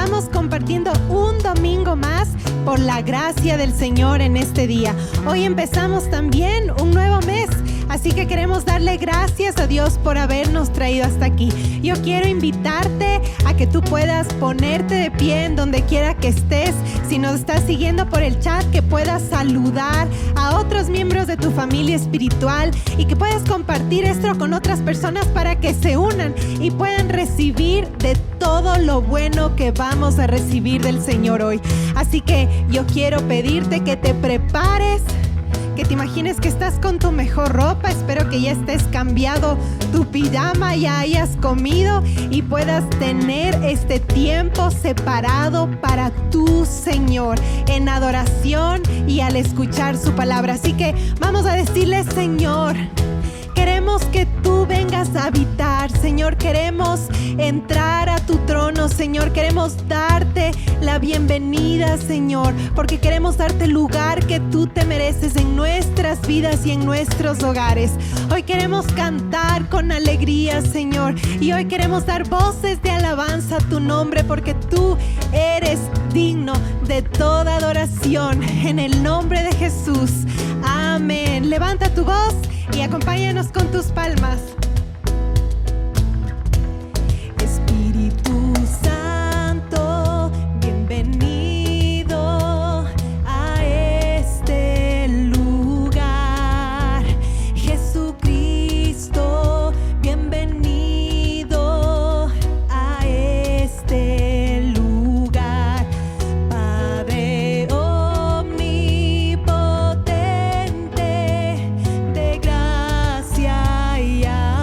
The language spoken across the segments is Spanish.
estamos compartiendo un domingo más por la gracia del Señor en este día. Hoy empezamos también un nuevo mes, así que queremos darle gracias a Dios por habernos traído hasta aquí. Yo quiero invitarte a que tú puedas ponerte de pie en donde quiera que estés. Si nos estás siguiendo por el chat, que puedas saludar a otros miembros de tu familia espiritual y que puedas compartir esto con otras personas para que se unan y puedan recibir de todo lo bueno que vamos a recibir del Señor hoy. Así que yo quiero pedirte que te prepares, que te imagines que estás con tu mejor ropa. Espero que ya estés cambiado tu pijama, ya hayas comido y puedas tener este tiempo separado para tu Señor en adoración y al escuchar su palabra. Así que vamos a decirle: Señor, queremos que tú vengas a habitar, Señor. Queremos entrar a tu trono, Señor. Queremos darte la bienvenida, Señor, porque queremos darte el lugar que tú te mereces en nuestras vidas y en nuestros hogares. Hoy queremos cantar con alegría, Señor, y hoy queremos dar voces de alabanza a tu nombre, porque tú eres digno de toda adoración. En el nombre de Jesús, amén. Levanta tu voz y acompáñanos con tus palmas. Espíritu Santo, bienvenido a este lugar. Jesucristo, bienvenido a este lugar. Padre omnipotente, de gracia y amor.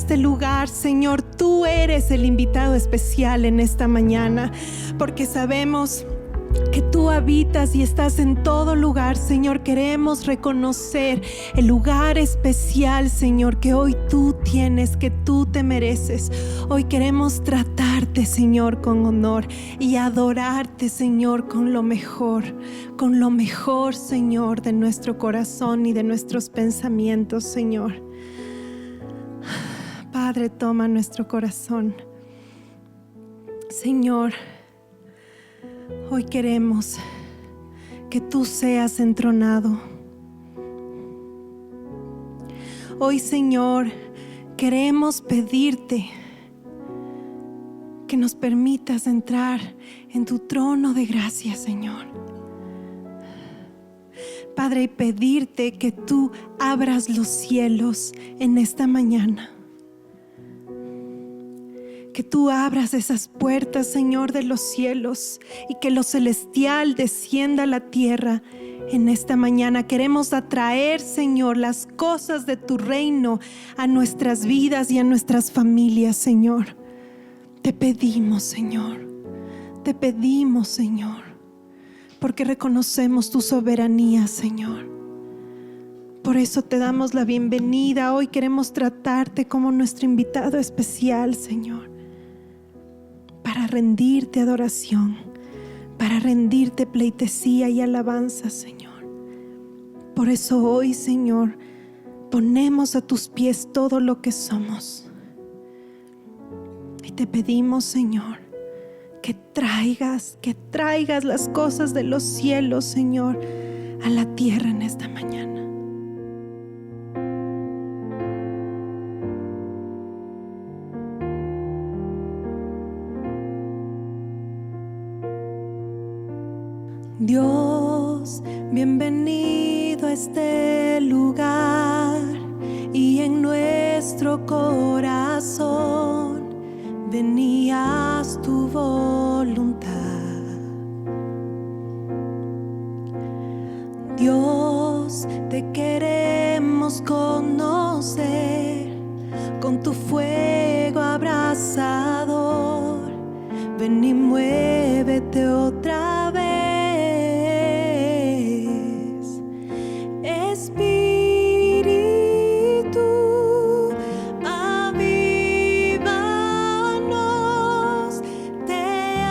este lugar, Señor. Tú eres el invitado especial en esta mañana, porque sabemos que tú habitas y estás en todo lugar, Señor. Queremos reconocer el lugar especial, Señor, que hoy tú tienes, que tú te mereces. Hoy queremos tratarte, Señor, con honor y adorarte, Señor, con lo mejor, Señor, de nuestro corazón y de nuestros pensamientos, Señor. Padre, toma nuestro corazón, Señor. Hoy queremos que tú seas entronado. Hoy, Señor, queremos pedirte que nos permitas entrar en tu trono de gracia, Señor. Padre, y pedirte que tú abras los cielos en esta mañana. Que tú abras esas puertas, Señor, de los cielos, y que lo celestial descienda a la tierra en esta mañana. Queremos atraer, Señor, las cosas de tu reino a nuestras vidas y a nuestras familias, Señor. Te pedimos, Señor, porque reconocemos tu soberanía, Señor. Por eso te damos la bienvenida. Hoy queremos tratarte como nuestro invitado especial, Señor, para rendirte adoración, para rendirte pleitesía y alabanza, Señor. Por eso hoy, Señor, ponemos a tus pies todo lo que somos. Y te pedimos, Señor, que traigas las cosas de los cielos, Señor, a la tierra en esta mañana. Dios, bienvenido a este lugar, y en nuestro corazón venías tu voluntad. Dios, te queremos conocer con tu fuego abrasador. Ven y muévete otra vez. Espíritu, avívanos, te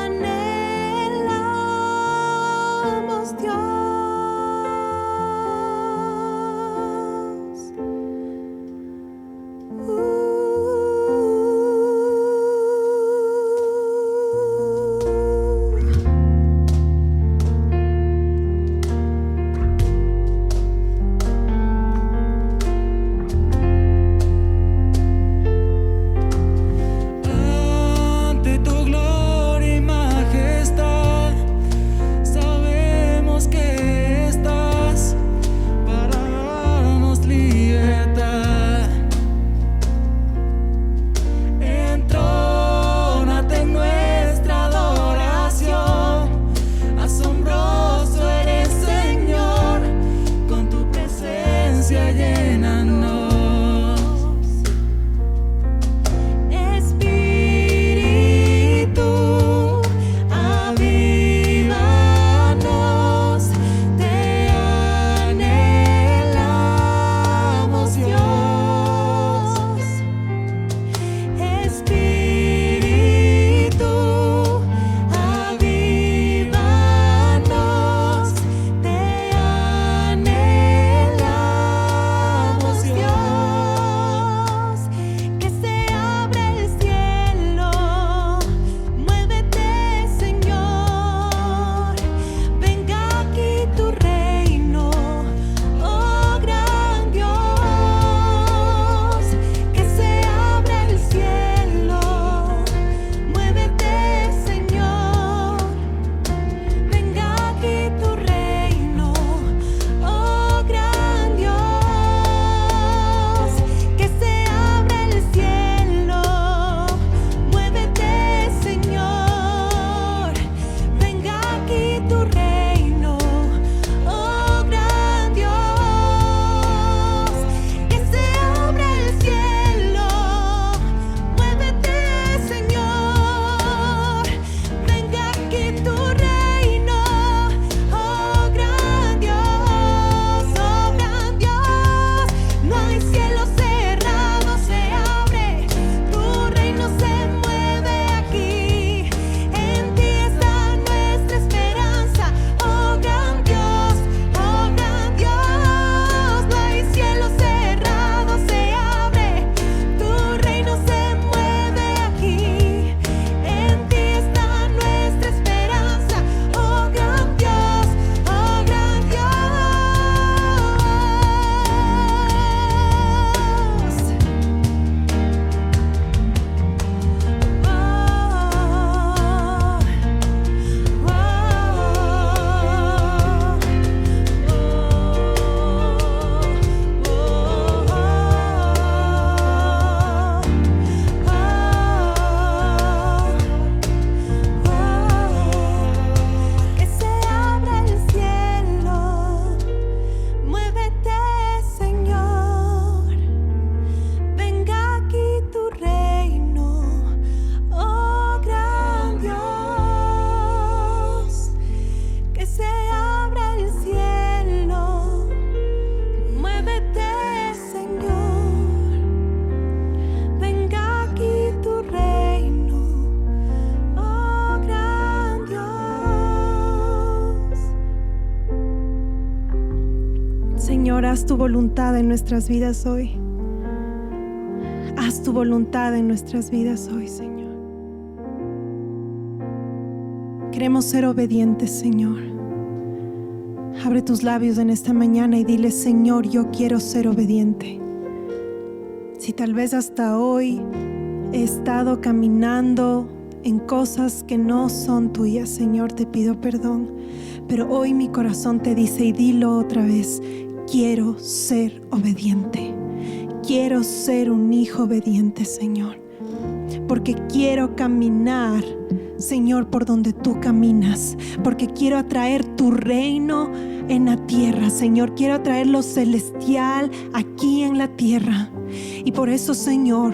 anhelamos, Dios. haz tu voluntad en nuestras vidas hoy. Haz tu voluntad en nuestras vidas hoy, Señor. Queremos ser obedientes, Señor. Abre tus labios en esta mañana y dile: Señor, yo quiero ser obediente. Si tal vez hasta hoy he estado caminando en cosas que no son tuyas, Señor, te pido perdón. Pero hoy mi corazón te dice, y dilo otra vez: quiero ser obediente. Quiero ser un hijo obediente, Señor. Porque quiero caminar, Señor, por donde tú caminas. Porque quiero atraer tu reino en la tierra, Señor. Quiero atraer lo celestial aquí en la tierra. Y por eso, Señor,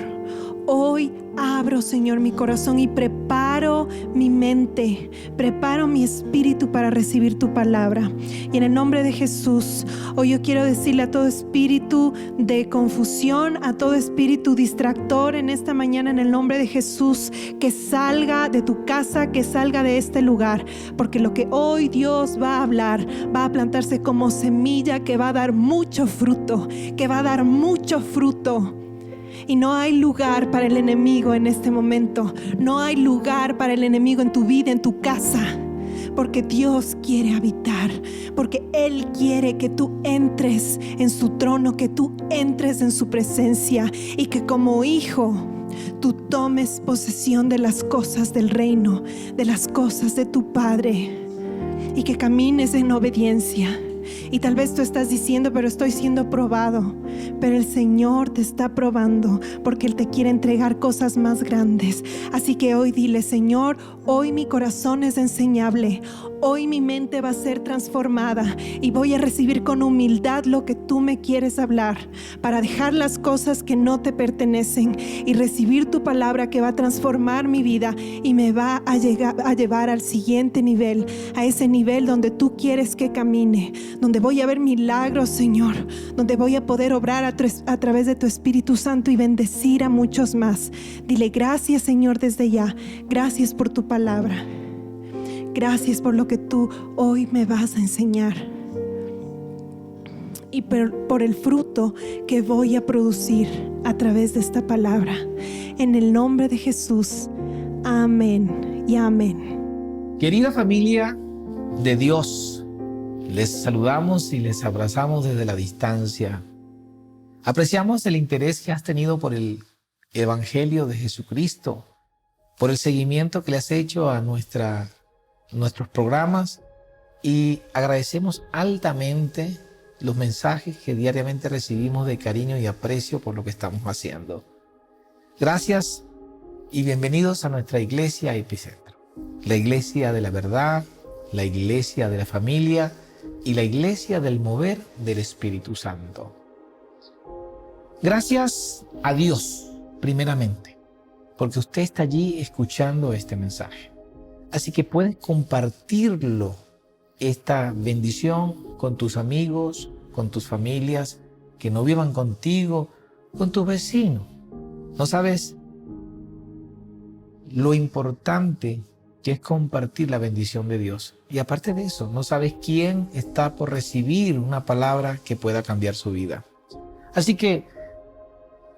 hoy abro, Señor, mi corazón y preparo mi mente, preparo mi espíritu para recibir tu palabra. Y en el nombre de Jesús, hoy yo quiero decirle a todo espíritu de confusión, a todo espíritu distractor en esta mañana, en el nombre de Jesús, que salga de tu casa, que salga de este lugar, porque lo que hoy Dios va a hablar va a plantarse como semilla que va a dar mucho fruto, que va a dar mucho fruto. Y no hay lugar para el enemigo en este momento. No hay lugar para el enemigo en tu vida, en tu casa. Porque Dios quiere habitar. Porque Él quiere que tú entres en su trono, que tú entres en su presencia. Y que como hijo tú tomes posesión de las cosas del reino, de las cosas de tu Padre. Y que camines en obediencia. Y tal vez tú estás diciendo: pero estoy siendo probado. Pero el Señor te está probando porque Él te quiere entregar cosas más grandes. Así que hoy dile: Señor, hoy mi corazón es enseñable. Hoy mi mente va a ser transformada y voy a recibir con humildad lo que tú me quieres hablar, para dejar las cosas que no te pertenecen y recibir tu palabra que va a transformar mi vida y me va a llevar al siguiente nivel, a ese nivel donde tú quieres que camine, donde voy a ver milagros, Señor, donde voy a poder obrar a través de tu Espíritu Santo y bendecir a muchos más. Dile: gracias, Señor, desde ya. Gracias por tu palabra. Gracias por lo que tú hoy me vas a enseñar. Y por el fruto que voy a producir a través de esta palabra. En el nombre de Jesús. Amén y amén. Querida familia de Dios, les saludamos y les abrazamos desde la distancia. Apreciamos el interés que has tenido por el Evangelio de Jesucristo, por el seguimiento que le has hecho a nuestros programas, y agradecemos altamente los mensajes que diariamente recibimos de cariño y aprecio por lo que estamos haciendo. Gracias y bienvenidos a nuestra iglesia Epicentro, la iglesia de la verdad, la iglesia de la familia y la iglesia del mover del Espíritu Santo. Gracias a Dios, primeramente, porque usted está allí escuchando este mensaje. Así que puedes compartirlo, esta bendición, con tus amigos, con tus familias que no vivan contigo, con tus vecinos. No sabes lo importante que es compartir la bendición de Dios. Y aparte de eso, no sabes quién está por recibir una palabra que pueda cambiar su vida. Así que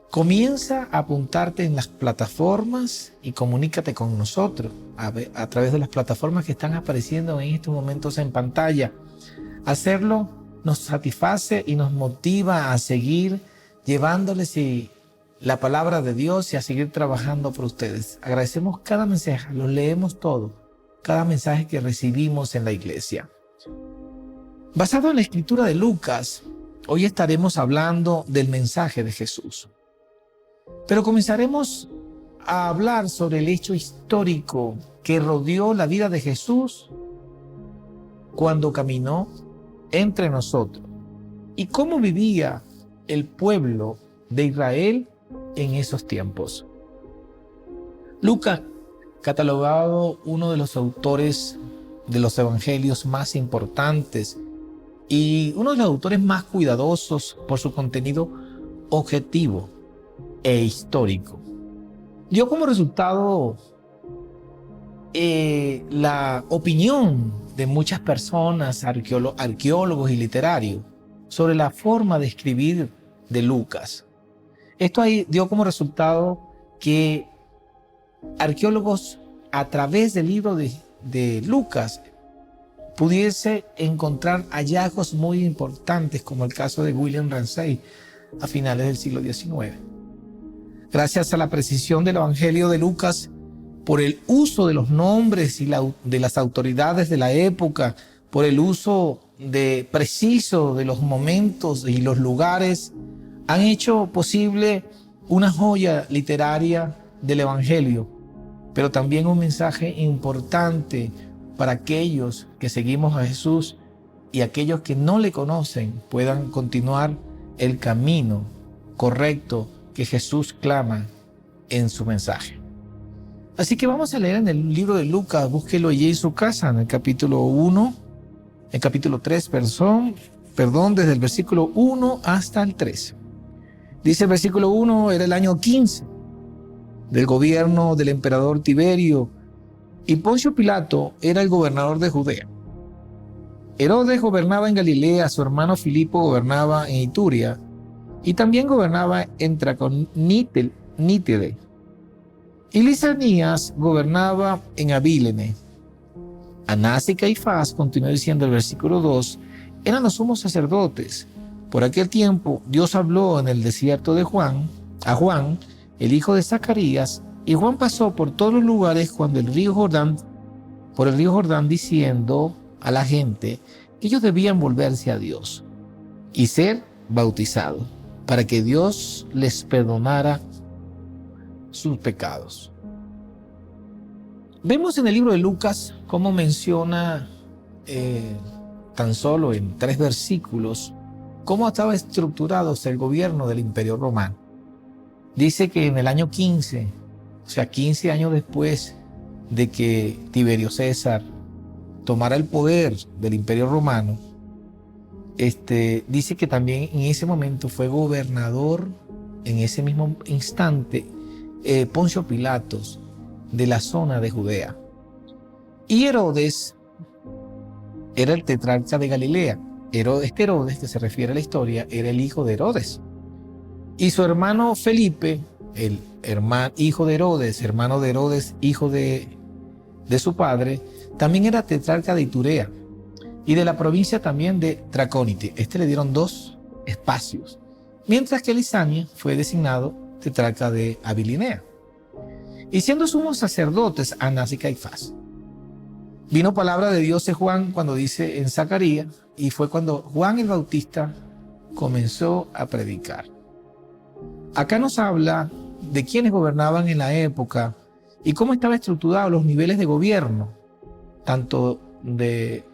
comienza a apuntarte en las plataformas y comunícate con nosotros a través de las plataformas que están apareciendo en estos momentos en pantalla. Hacerlo nos satisface y nos motiva a seguir llevándoles la palabra de Dios y a seguir trabajando por ustedes. Agradecemos cada mensaje, los leemos todos, cada mensaje que recibimos en la iglesia. Basado en la escritura de Lucas, hoy estaremos hablando del mensaje de Jesús. Pero comenzaremos a hablar sobre el hecho histórico que rodeó la vida de Jesús cuando caminó entre nosotros y cómo vivía el pueblo de Israel en esos tiempos. Lucas, catalogado uno de los autores de los evangelios más importantes y uno de los autores más cuidadosos por su contenido objetivo e histórico, dio como resultado la opinión de muchas personas, arqueólogos y literarios, sobre la forma de escribir de Lucas. Esto ahí dio como resultado que arqueólogos a través del libro de Lucas pudiese encontrar hallazgos muy importantes, como el caso de William Ramsay a finales del siglo XIX. Gracias a la precisión del Evangelio de Lucas, por el uso de los nombres y de las autoridades de la época, por el uso preciso de los momentos y los lugares, han hecho posible una joya literaria del Evangelio, pero también un mensaje importante para aquellos que seguimos a Jesús y aquellos que no le conocen puedan continuar el camino correcto que Jesús clama en su mensaje. Así que vamos a leer en el libro de Lucas, búsquelo allí en su casa, en el capítulo 3, desde el versículo 1 hasta el 3. Dice el versículo 1, era el año 15 del gobierno del emperador Tiberio, y Poncio Pilato era el gobernador de Judea. Herodes gobernaba en Galilea, su hermano Filipo gobernaba en Ituria, y también gobernaba en Traconítide. Y Lisanías gobernaba en Abilene. Anás y Caifás, continúa diciendo el versículo 2, eran los sumos sacerdotes. Por aquel tiempo Dios habló en el desierto a Juan, el hijo de Zacarías, y Juan pasó por todos los lugares por el río Jordán, diciendo a la gente que ellos debían volverse a Dios y ser bautizados para que Dios les perdonara sus pecados. Vemos en el libro de Lucas cómo menciona tan solo en 3 versículos cómo estaba estructurado el gobierno del Imperio Romano. Dice que en el año 15, o sea 15 años después de que Tiberio César tomara el poder del Imperio Romano, dice que también en ese momento fue gobernador en ese mismo instante Poncio Pilatos de la zona de Judea. Y Herodes era el tetrarca de Galilea. Herodes, que se refiere a la historia, era el hijo de Herodes. Y su hermano Felipe, el hijo de Herodes, hermano de Herodes, hijo de su padre, también era tetrarca de Iturea y de la provincia también de Traconite. Le dieron 2 espacios, mientras que Lisanias fue designado tetrarca de Abilinea. Y siendo sumos sacerdotes Anás y Caifás, vino palabra de Dios en Juan cuando dice en Zacarías, y fue cuando Juan el Bautista comenzó a predicar. Acá nos habla de quienes gobernaban en la época y cómo estaban estructurados los niveles de gobierno, tanto de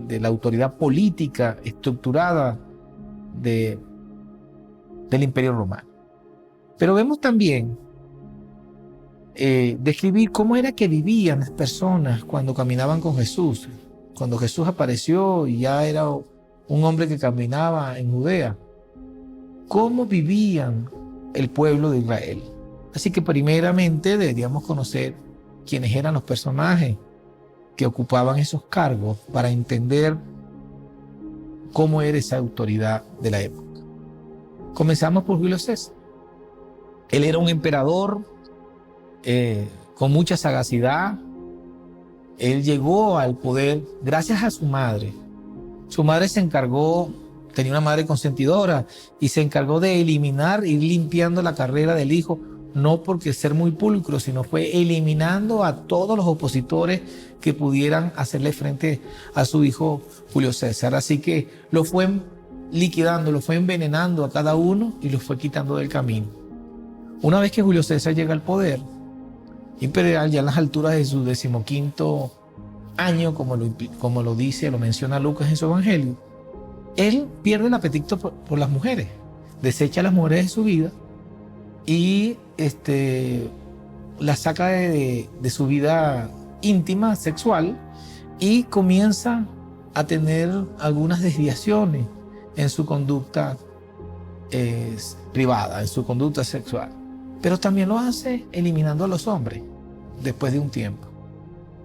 la autoridad política estructurada del Imperio Romano. Pero vemos también describir cómo era que vivían las personas cuando caminaban con Jesús. Cuando Jesús apareció y ya era un hombre que caminaba en Judea. Cómo vivían el pueblo de Israel. Así que primeramente deberíamos conocer quiénes eran los personajes que ocupaban esos cargos para entender cómo era esa autoridad de la época. Comenzamos por Julio César. Él era un emperador con mucha sagacidad. Él llegó al poder gracias a su madre. Su madre se encargó, tenía una madre consentidora, y se encargó de eliminar, ir limpiando la carrera del hijo, no porque ser muy pulcro, sino fue eliminando a todos los opositores que pudieran hacerle frente a su hijo Julio César. Así que lo fue liquidando, lo fue envenenando a cada uno y lo fue quitando del camino. Una vez que Julio César llega al poder imperial, ya en las alturas de su 15º año, como lo menciona Lucas en su Evangelio, él pierde el apetito por las mujeres, desecha a las mujeres de su vida y las saca de su vida íntima, sexual, y comienza a tener algunas desviaciones en su conducta privada, en su conducta sexual. Pero también lo hace eliminando a los hombres después de un tiempo.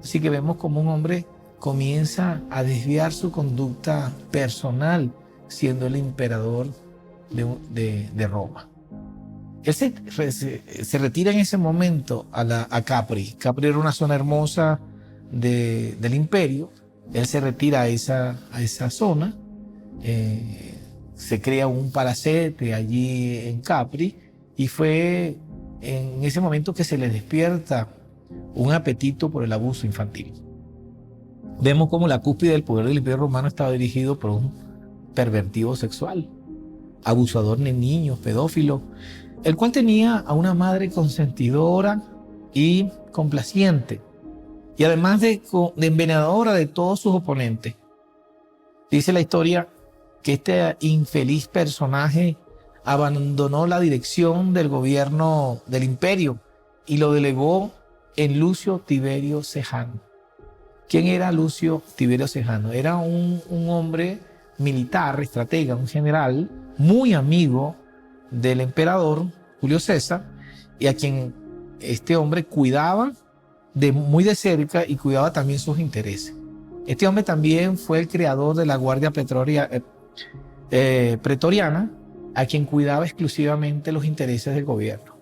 Así que vemos como un hombre comienza a desviar su conducta personal siendo el emperador de Roma. Él se retira en ese momento a Capri. Capri era una zona hermosa del imperio. Él se retira a esa zona. Se crea un palacete allí en Capri y fue en ese momento que se le despierta un apetito por el abuso infantil. Vemos cómo la cúspide del poder del Imperio Romano estaba dirigido por un pervertido sexual, abusador de niños, pedófilo, el cual tenía a una madre consentidora y complaciente, y además de envenenadora de todos sus oponentes. Dice la historia que este infeliz personaje abandonó la dirección del gobierno del imperio y lo delegó en Lucio Tiberio Sejano. ¿Quién era Lucio Tiberio Sejano? Era un hombre militar, estratega, un general muy amigo del emperador Julio César, y a quien este hombre cuidaba muy de cerca y cuidaba también sus intereses. Este hombre también fue el creador de la Guardia Pretoriana, a quien cuidaba exclusivamente los intereses del gobierno.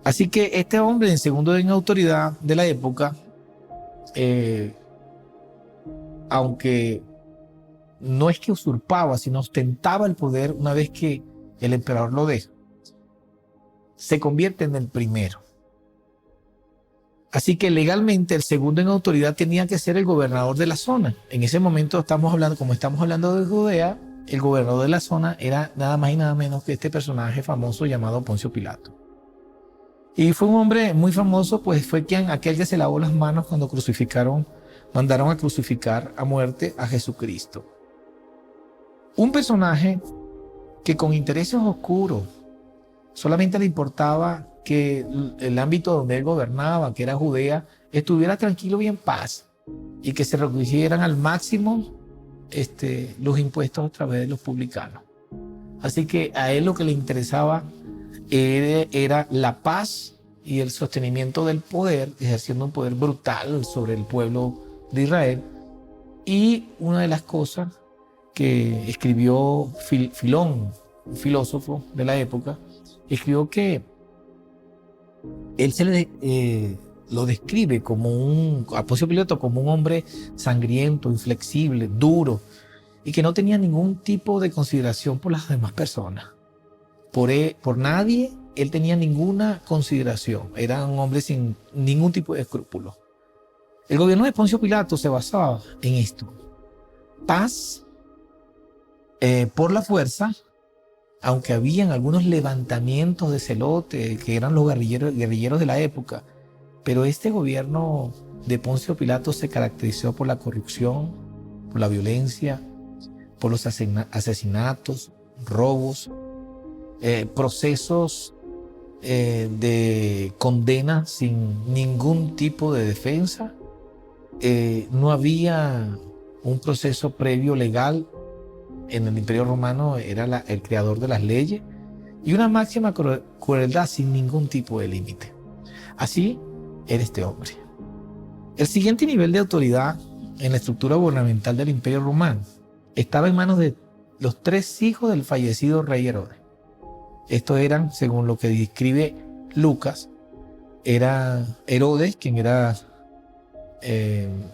Así que este hombre, en segundo en autoridad de la época, aunque no es que usurpaba, sino ostentaba el poder una vez que el emperador lo deja, se convierte en el primero. Así que legalmente el segundo en autoridad tenía que ser el gobernador de la zona. En ese momento como estamos hablando de Judea, el gobernador de la zona era nada más y nada menos que este personaje famoso llamado Poncio Pilato. Y fue un hombre muy famoso, pues fue aquel que se lavó las manos cuando mandaron a crucificar a muerte a Jesucristo. Un personaje que con intereses oscuros solamente le importaba que el ámbito donde él gobernaba, que era Judea, estuviera tranquilo y en paz, y que se recogieran al máximo los impuestos a través de los publicanos. Así que a él lo que le interesaba era la paz y el sostenimiento del poder, ejerciendo un poder brutal sobre el pueblo de Israel. Y una de las cosas que escribió Filón, un filósofo de la época, escribió que él lo describe a Poncio Pilato como un hombre sangriento, inflexible, duro, y que no tenía ningún tipo de consideración por las demás personas. Por nadie él tenía ninguna consideración. Era un hombre sin ningún tipo de escrúpulos. El gobierno de Poncio Pilato se basaba en esto: paz por la fuerza, aunque habían algunos levantamientos de celotes que eran los guerrilleros de la época, pero este gobierno de Poncio Pilato se caracterizó por la corrupción, por la violencia, por los asesinatos, robos, procesos de condena sin ningún tipo de defensa. No había un proceso previo legal. En el Imperio Romano era el creador de las leyes, y una máxima crueldad sin ningún tipo de límite. Así era este hombre. El siguiente nivel de autoridad en la estructura gubernamental del Imperio Romano estaba en manos de los 3 hijos del fallecido rey Herodes. Estos eran, según lo que describe Lucas, era Herodes, quien era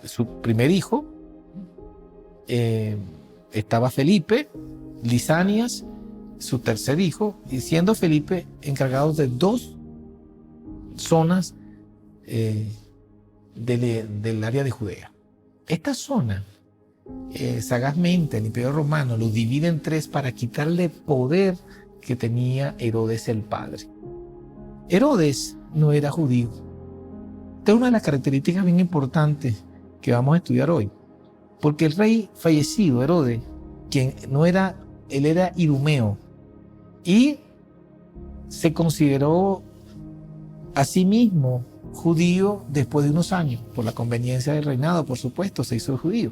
su primer hijo. Estaba Felipe, Lisanias, su tercer hijo, y siendo Felipe encargado de 2 zonas del área de Judea. Esta zona, sagazmente, el Imperio Romano lo divide en 3 para quitarle poder que tenía Herodes el padre. Herodes no era judío. Esta es una de las características bien importantes que vamos a estudiar hoy. Porque el rey fallecido, Herodes, él era idumeo, y se consideró a sí mismo judío después de unos años. Por la conveniencia del reinado, por supuesto, se hizo judío.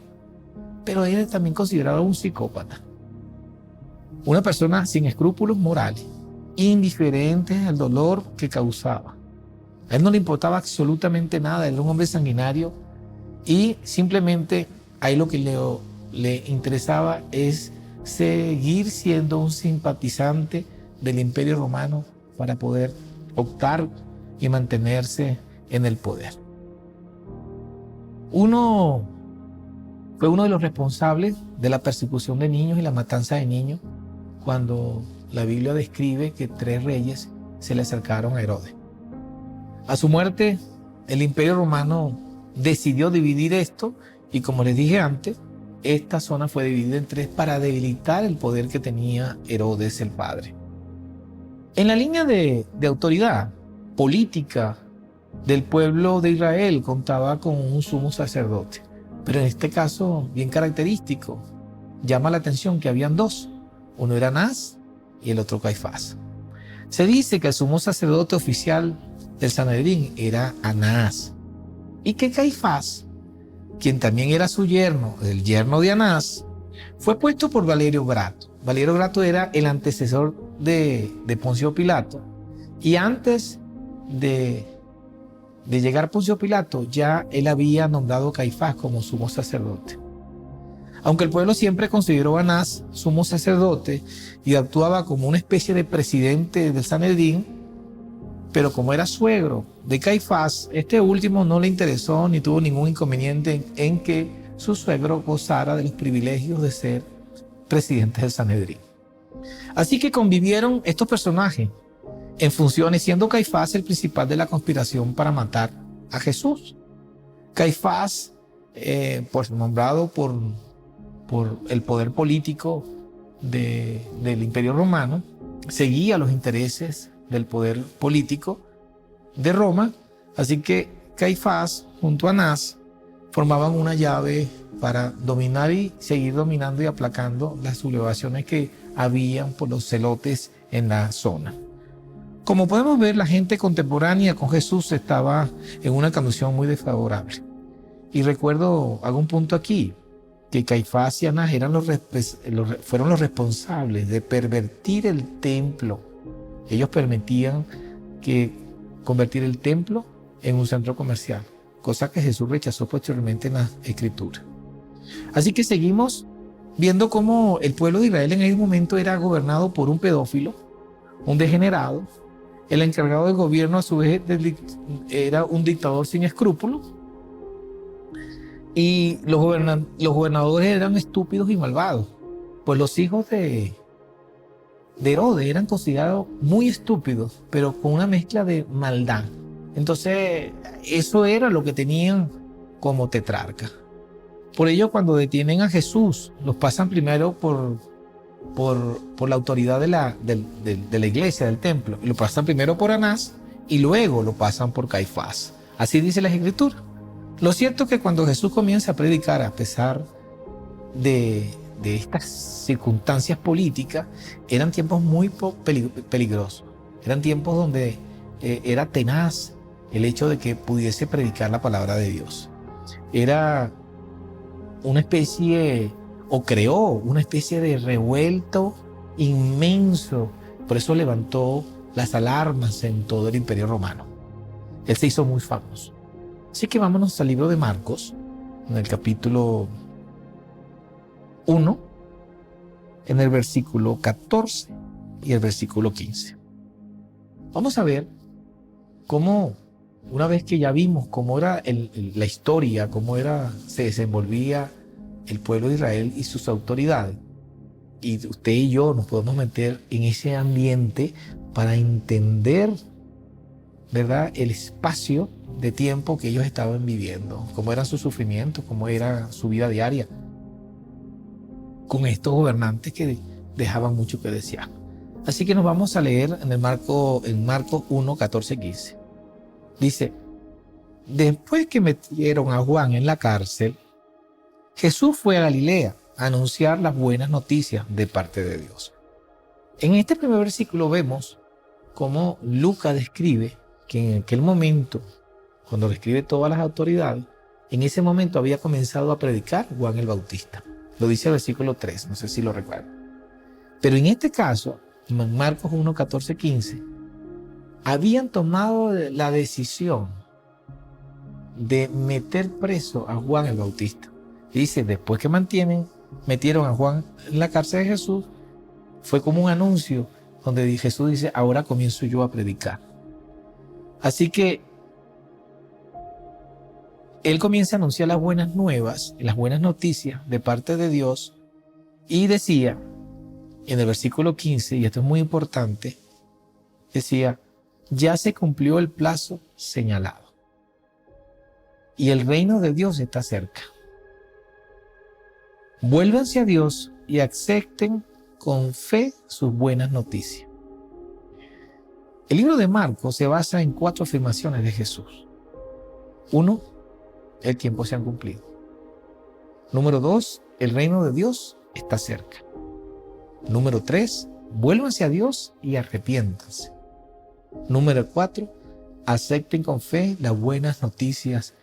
Pero él también considerado un psicópata. Una persona sin escrúpulos morales, indiferente al dolor que causaba. A él no le importaba absolutamente nada. Él era un hombre sanguinario, y simplemente a él lo que le interesaba es seguir siendo un simpatizante del Imperio Romano para poder optar y mantenerse en el poder. Fue uno de los responsables de la persecución de niños y la matanza de niños, cuando la Biblia describe que 3 reyes se le acercaron a Herodes. A su muerte, el Imperio Romano decidió dividir esto, y como les dije antes, esta zona fue dividida en 3 para debilitar el poder que tenía Herodes el padre. En la línea de autoridad política del pueblo de Israel contaba con un sumo sacerdote, pero en este caso bien característico. Llama la atención que habían 2, uno era Anás y el otro Caifás. Se dice que el sumo sacerdote oficial del Sanedrín era Anás, y que Caifás, quien también era su yerno, el yerno de Anás, fue puesto por Valerio Grato. Valerio Grato era el antecesor de Poncio Pilato, y antes de llegar Poncio Pilato, ya él había nombrado a Caifás como sumo sacerdote. Aunque el pueblo siempre consideró a Anás sumo sacerdote y actuaba como una especie de presidente del Sanedrín, pero como era suegro de Caifás, este último no le interesó ni tuvo ningún inconveniente en que su suegro gozara de los privilegios de ser presidente del Sanedrín. Así que convivieron estos personajes en funciones, siendo Caifás el principal de la conspiración para matar a Jesús. Caifás, pues nombrado por el poder político del Imperio Romano, seguía los intereses del poder político de Roma, así que Caifás junto a Anás formaban una llave para dominar y seguir dominando y aplacando las sublevaciones que habían por los celotes en la zona. Como podemos ver, la gente contemporánea con Jesús estaba en una condición muy desfavorable. Y recuerdo, hago un punto aquí, que Caifás y Anás fueron los responsables de pervertir el templo. Ellos permitían convertir el templo en un centro comercial, cosa que Jesús rechazó posteriormente en la Escritura. Así que seguimos viendo cómo el pueblo de Israel en aquel momento era gobernado por un pedófilo, un degenerado. El encargado del gobierno, a su vez, era un dictador sin escrúpulos. Y los gobernadores eran estúpidos y malvados. Pues los hijos de Herodes eran considerados muy estúpidos, pero con una mezcla de maldad. Entonces, eso era lo que tenían como tetrarca. Por ello, cuando detienen a Jesús, los pasan primero por la autoridad de la iglesia, del templo. Y lo pasan primero por Anás y luego lo pasan por Caifás. Así dice la Escritura. Lo cierto es que cuando Jesús comienza a predicar, a pesar de estas circunstancias políticas, eran tiempos muy peligrosos. Eran tiempos donde era tenaz el hecho de que pudiese predicar la palabra de Dios. Era una especie, o creó una especie de revuelto inmenso. Por eso levantó las alarmas en todo el Imperio Romano. Él se hizo muy famoso. Así que vámonos al libro de Marcos, en el capítulo 1, en el versículo 14 y el versículo 15. Vamos a ver cómo, una vez que ya vimos cómo era la historia, cómo se desenvolvía el pueblo de Israel y sus autoridades, y usted y yo nos podemos meter en ese ambiente para entender, ¿verdad?, el espacio de tiempo que ellos estaban viviendo, cómo eran sus sufrimientos, cómo era su vida diaria con estos gobernantes que dejaban mucho que desear. Así que nos vamos a leer en Marcos 1, 14, 15. Dice: después que metieron a Juan en la cárcel, Jesús fue a Galilea a anunciar las buenas noticias de parte de Dios. En este primer versículo vemos cómo Lucas describe que en aquel momento, cuando describe todas las autoridades, en ese momento había comenzado a predicar Juan el Bautista. Lo dice el versículo 3, no sé si lo recuerdan. Pero en este caso, en Marcos 1, 14, 15, habían tomado la decisión de meter preso a Juan el Bautista. Dice, después que mantienen metieron a Juan en la cárcel de Jesús, fue como un anuncio donde Jesús dice, ahora comienzo yo a predicar. Así que Él comienza a anunciar las buenas nuevas, las buenas noticias de parte de Dios, y decía, en el versículo 15, y esto es muy importante, decía, ya se cumplió el plazo señalado y el reino de Dios está cerca. Vuélvanse a Dios y acepten con fe sus buenas noticias. El libro de Marcos se basa en 4 afirmaciones de Jesús. 1, el tiempo se ha cumplido. Número 2, el reino de Dios está cerca. Número 3, vuélvanse a Dios y arrepiéntanse. Número 4, acepten con fe las buenas noticias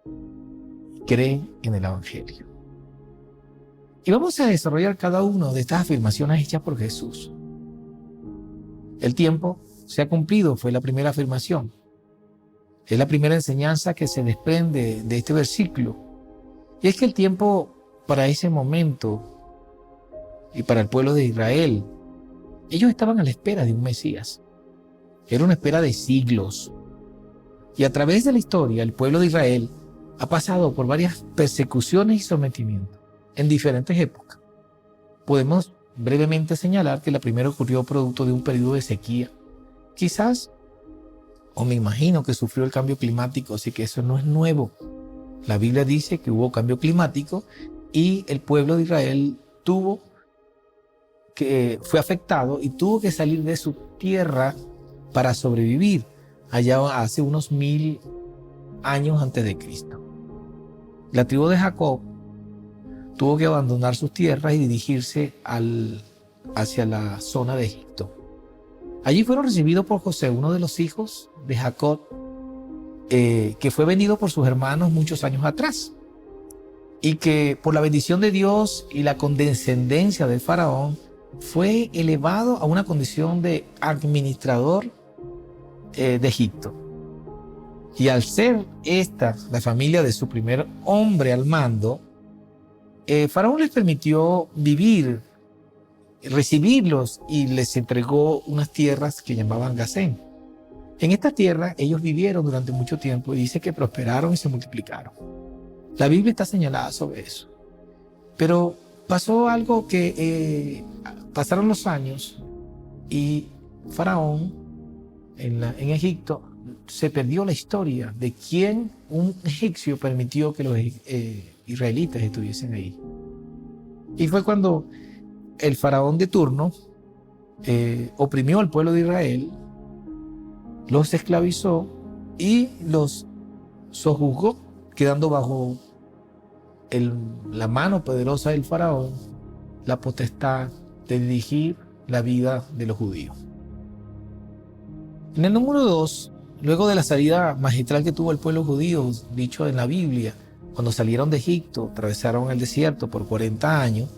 y creen en el Evangelio. Y vamos a desarrollar cada una de estas afirmaciones hechas por Jesús. El tiempo se ha cumplido, fue la primera afirmación. Es la primera enseñanza que se desprende de este versículo. Y es que el tiempo para ese momento y para el pueblo de Israel, ellos estaban a la espera de un Mesías. Era una espera de siglos. Y a través de la historia, el pueblo de Israel ha pasado por varias persecuciones y sometimientos en diferentes épocas. Podemos brevemente señalar que la primera ocurrió producto de un periodo de sequía. Quizás, o me imagino que sufrió el cambio climático, así que eso no es nuevo. La Biblia dice que hubo cambio climático y el pueblo de Israel fue afectado y tuvo que salir de su tierra para sobrevivir allá hace unos 1000 años antes de Cristo. La tribu de Jacob tuvo que abandonar sus tierras y dirigirse hacia la zona de Egipto. Allí fueron recibidos por José, uno de los hijos de Jacob, que fue vendido por sus hermanos muchos años atrás, y que por la bendición de Dios y la condescendencia del faraón fue elevado a una condición de administrador de Egipto. Y al ser esta la familia de su primer hombre al mando, Faraón les permitió vivir, recibirlos y les entregó unas tierras que llamaban Gosén. En esta tierra ellos vivieron durante mucho tiempo y dice que prosperaron y se multiplicaron. La Biblia está señalada sobre eso. Pero pasó algo que pasaron los años y Faraón en Egipto se perdió la historia de quién un egipcio permitió que los israelitas estuviesen ahí. Y fue cuando el faraón de turno oprimió al pueblo de Israel, los esclavizó y los sojuzgó, quedando bajo la mano poderosa del faraón la potestad de dirigir la vida de los judíos. En el número 2, luego de la salida magistral que tuvo el pueblo judío, dicho en la Biblia, cuando salieron de Egipto, atravesaron el desierto por 40 años,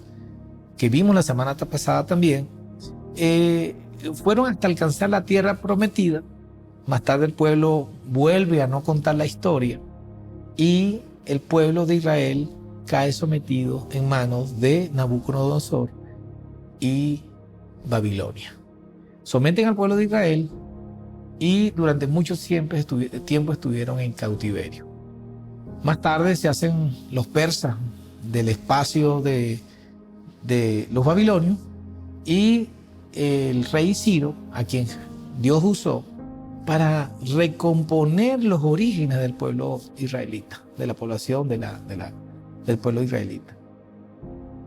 que vimos la semana pasada también, fueron hasta alcanzar la tierra prometida. Más tarde el pueblo vuelve a no contar la historia y el pueblo de Israel cae sometido en manos de Nabucodonosor y Babilonia. Someten al pueblo de Israel y durante mucho tiempo estuvieron en cautiverio. Más tarde se hacen los persas del espacio de los babilonios y el rey Ciro, a quien Dios usó para recomponer los orígenes del pueblo israelita, de la población del pueblo israelita.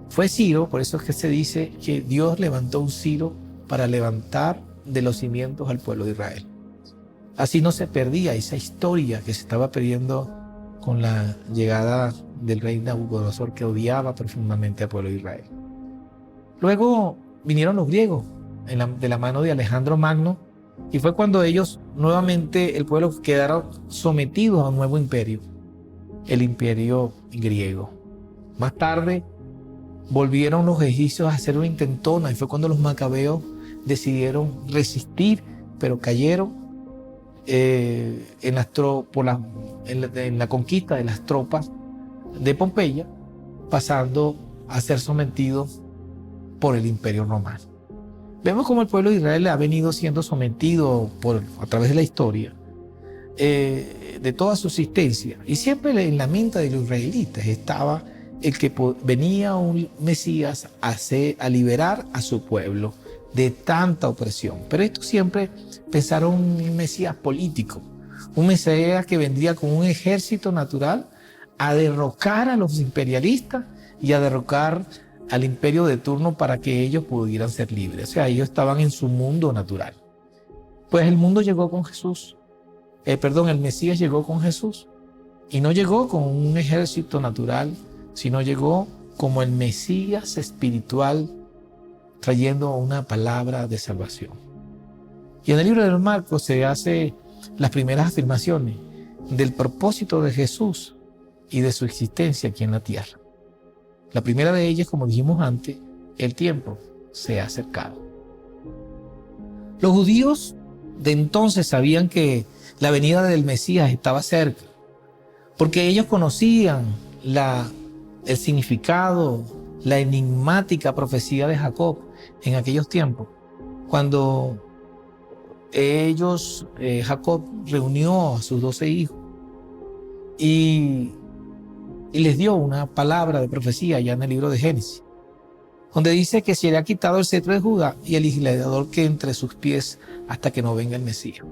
Fue Ciro, por eso es que se dice que Dios levantó un Ciro para levantar de los cimientos al pueblo de Israel. Así no se perdía esa historia que se estaba perdiendo con la llegada del rey Nabucodonosor, que odiaba profundamente al pueblo de Israel. Luego vinieron los griegos de la mano de Alejandro Magno, y fue cuando ellos nuevamente, el pueblo, quedaron sometidos a un nuevo imperio, el imperio griego. Más tarde volvieron los egipcios a hacer una intentona y fue cuando los macabeos decidieron resistir, pero cayeron en la conquista de las tropas de Pompeya, pasando a ser sometido por el Imperio Romano. Vemos cómo el pueblo de Israel ha venido siendo sometido a través de la historia, de toda su existencia. Y siempre en la mente de los israelitas estaba el que venía un Mesías a liberar a su pueblo de tanta opresión. Pero esto siempre pensaron un Mesías político, un Mesías que vendría con un ejército natural a derrocar a los imperialistas y a derrocar al imperio de turno para que ellos pudieran ser libres. O sea, ellos estaban en su mundo natural. Pues el mundo llegó con Jesús. El Mesías llegó con Jesús. Y no llegó con un ejército natural, sino llegó como el Mesías espiritual, trayendo una palabra de salvación. Y en el libro de los Marcos se hace las primeras afirmaciones del propósito de Jesús y de su existencia aquí en la tierra. La primera de ellas, como dijimos antes, el tiempo se ha acercado. Los judíos de entonces sabían que la venida del Mesías estaba cerca, porque ellos conocían el significado, la enigmática profecía de Jacob en aquellos tiempos, cuando Jacob reunió a sus 12 hijos y les dio una palabra de profecía ya en el libro de Génesis, donde dice que se le ha quitado el cetro de Judá y el legislador que entre sus pies hasta que no venga el Mesías.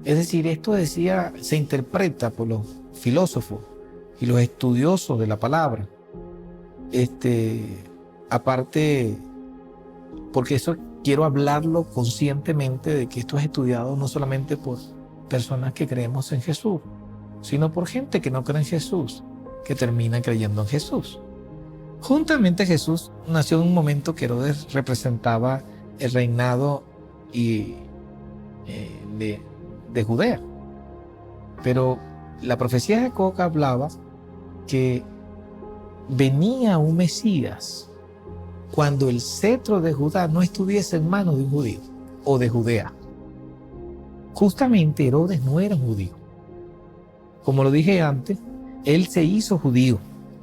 Es decir, esto se interpreta por los filósofos y los estudiosos de la palabra. Aparte, porque eso quiero hablarlo conscientemente de que esto es estudiado no solamente por personas que creemos en Jesús, sino por gente que no cree en Jesús, que termina creyendo en Jesús. Juntamente Jesús nació en un momento que Herodes representaba el reinado de Judea. Pero la profecía de Jacob hablaba que venía un Mesías cuando el cetro de Judá no estuviese en manos de un judío o de Judea. Justamente Herodes no era un judío. Como lo dije antes, él se hizo judío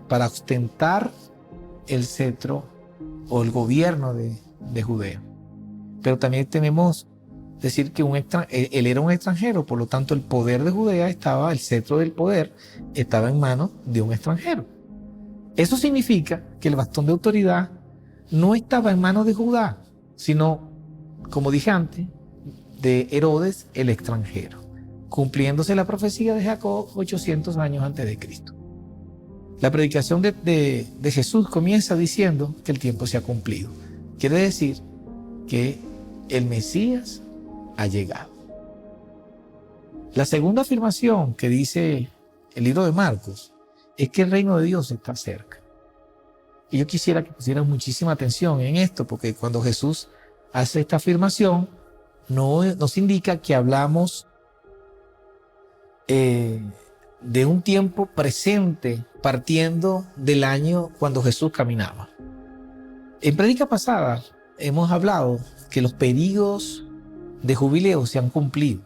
para ostentar el cetro o el gobierno de Judea. Pero también tenemos que decir que él era un extranjero, por lo tanto el poder de Judea el cetro del poder estaba en manos de un extranjero. Eso significa que el bastón de autoridad no estaba en manos de Judá, sino, como dije antes, de Herodes el extranjero, cumpliéndose la profecía de Jacob 800 años antes de Cristo. La predicación de Jesús comienza diciendo que el tiempo se ha cumplido. Quiere decir que el Mesías ha llegado. La segunda afirmación que dice el libro de Marcos es que el reino de Dios está cerca. Y yo quisiera que pusieran muchísima atención en esto, porque cuando Jesús hace esta afirmación, no nos indica que hablamos de un tiempo presente partiendo del año cuando Jesús caminaba. En prédica pasada hemos hablado que los periodos de jubileo se han cumplido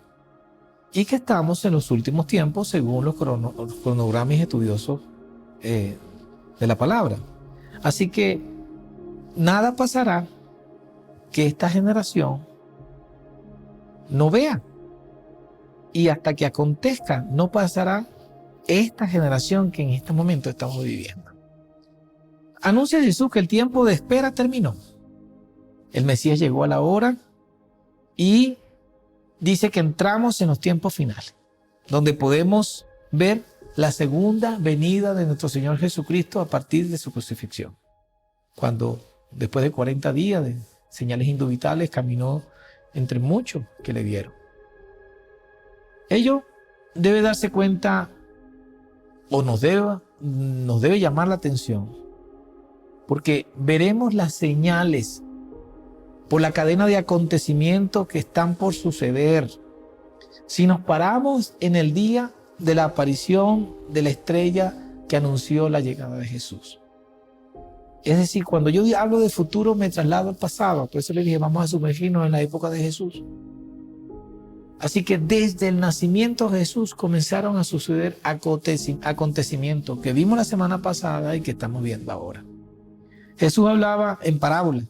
y que estamos en los últimos tiempos según los cronogramas estudiosos de la palabra. Así que nada pasará que esta generación no vea, y hasta que acontezca no pasará esta generación que en este momento estamos viviendo. Anuncia Jesús que el tiempo de espera terminó. El Mesías llegó a la hora y dice que entramos en los tiempos finales, donde podemos ver la segunda venida de nuestro Señor Jesucristo a partir de su crucifixión. Cuando después de 40 días de señales indubitables caminó entre muchos que le vieron. Ello debe darse cuenta o nos debe llamar la atención, porque veremos las señales por la cadena de acontecimientos que están por suceder. Si nos paramos en el día de la aparición de la estrella que anunció la llegada de Jesús. Es decir, cuando yo hablo de futuro me traslado al pasado. Por eso le dije, vamos a sumergirnos en la época de Jesús. Así que desde el nacimiento de Jesús comenzaron a suceder acontecimientos que vimos la semana pasada y que estamos viendo ahora. Jesús hablaba en parábola.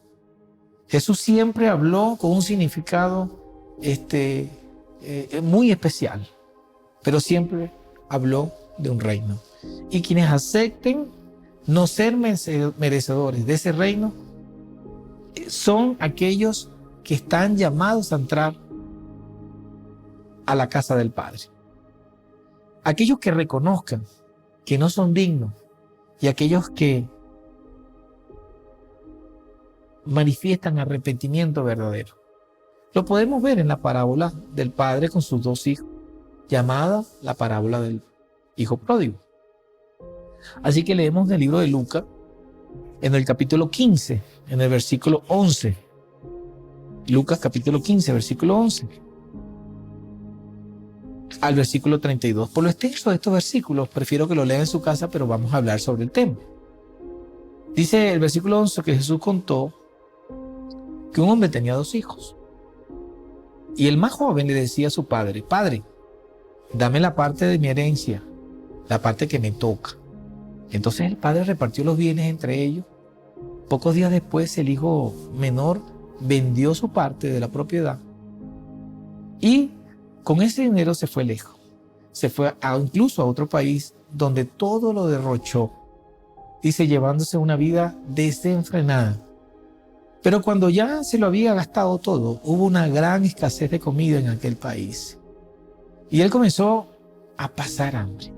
Jesús siempre habló con un significado muy especial, pero siempre habló de un reino. Y quienes acepten no ser merecedores de ese reino son aquellos que están llamados a entrar a la casa del Padre. Aquellos que reconozcan que no son dignos y aquellos que manifiestan arrepentimiento verdadero. Lo podemos ver en la parábola del padre con sus dos hijos, llamada la parábola del hijo pródigo. Así que leemos del libro de Lucas, en el capítulo 15, en el versículo 11. Lucas capítulo 15, versículo 11. Al versículo 32. Por lo extenso de estos versículos, prefiero que lo lean en su casa, pero vamos a hablar sobre el tema. Dice el versículo 11 que Jesús contó que un hombre tenía dos hijos. Y el más joven le decía a su padre: Padre, dame la parte de mi herencia, la parte que me toca. Entonces el padre repartió los bienes entre ellos. Pocos días después, el hijo menor vendió su parte de la propiedad y con ese dinero se fue lejos. Se fue incluso a otro país donde todo lo derrochó, dice, llevándose una vida desenfrenada. Pero cuando ya se lo había gastado todo, hubo una gran escasez de comida en aquel país. Y él comenzó a pasar hambre.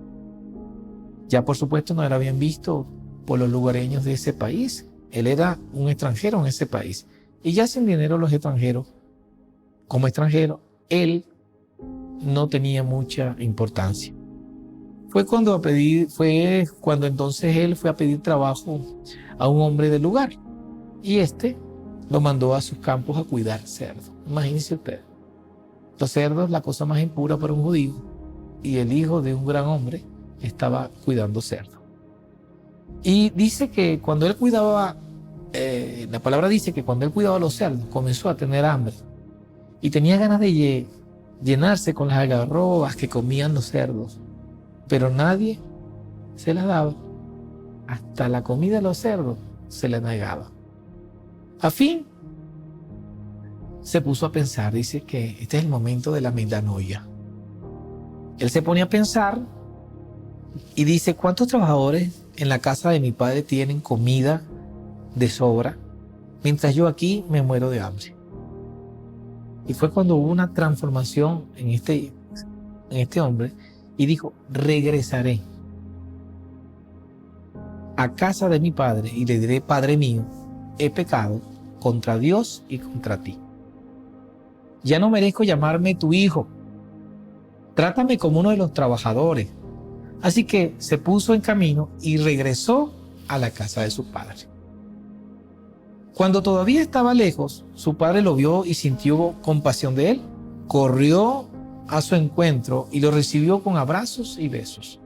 Ya por supuesto no era bien visto por los lugareños de ese país. Él era un extranjero en ese país. Y ya sin dinero los extranjeros, como extranjero, él no tenía mucha importancia. Fue cuando entonces él fue a pedir trabajo a un hombre del lugar. Y lo mandó a sus campos a cuidar cerdos. Imagínense usted. Los cerdos, la cosa más impura para un judío. Y el hijo de un gran hombre estaba cuidando cerdos. Y dice que cuando él cuidaba, la palabra dice que cuando él cuidaba los cerdos, comenzó a tener hambre. Y tenía ganas de llenarse con las algarrobas que comían los cerdos. Pero nadie se las daba. Hasta la comida de los cerdos se le negaba. A fin, se puso a pensar, dice que este es el momento de la metanoia. Él se pone a pensar y dice: ¿cuántos trabajadores en la casa de mi padre tienen comida de sobra, mientras yo aquí me muero de hambre? Y fue cuando hubo una transformación en este hombre y dijo: regresaré a casa de mi padre y le diré: Padre mío, he pecado contra Dios y contra ti. Ya no merezco llamarme tu hijo. Trátame como uno de los trabajadores. Así que se puso en camino y regresó a la casa de su padre. Cuando todavía estaba lejos, su padre lo vio y sintió compasión de él. Corrió a su encuentro y lo recibió con abrazos y besos.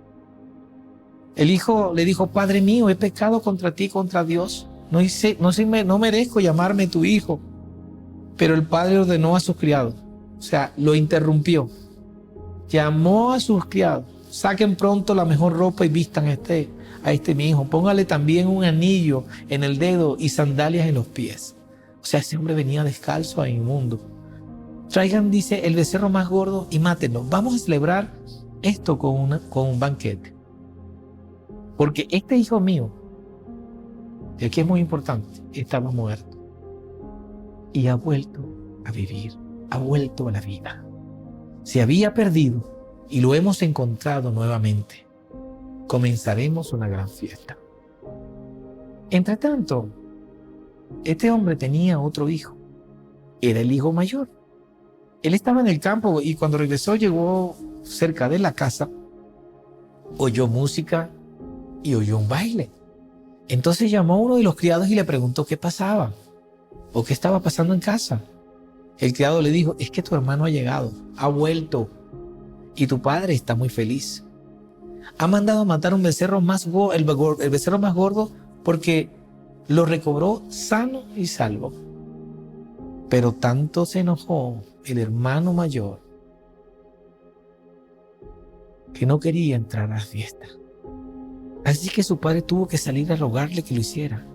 El hijo le dijo: Padre mío, he pecado contra ti, contra Dios. No merezco llamarme tu hijo. Pero el padre ordenó a sus criados, o sea, lo interrumpió. Llamó a sus criados: saquen pronto la mejor ropa y vistan a este mi hijo. Póngale también un anillo en el dedo y sandalias en los pies. O sea, ese hombre venía descalzo e inmundo. Traigan, dice, el becerro más gordo y mátenlo. Vamos a celebrar esto con un banquete. Porque este hijo mío, el que es muy importante, estaba muerto y ha vuelto a vivir, ha vuelto a la vida. Se había perdido y lo hemos encontrado nuevamente. Comenzaremos una gran fiesta. Entre tanto, este hombre tenía otro hijo. Era el hijo mayor. Él estaba en el campo y cuando regresó llegó cerca de la casa, oyó música y oyó un baile. Entonces llamó a uno de los criados y le preguntó qué pasaba o qué estaba pasando en casa. El criado le dijo: es que tu hermano ha llegado, ha vuelto y tu padre está muy feliz. Ha mandado a matar un becerro el becerro más gordo porque lo recobró sano y salvo. Pero tanto se enojó el hermano mayor que no quería entrar a la fiesta. Así que su padre tuvo que salir a rogarle que lo hiciera.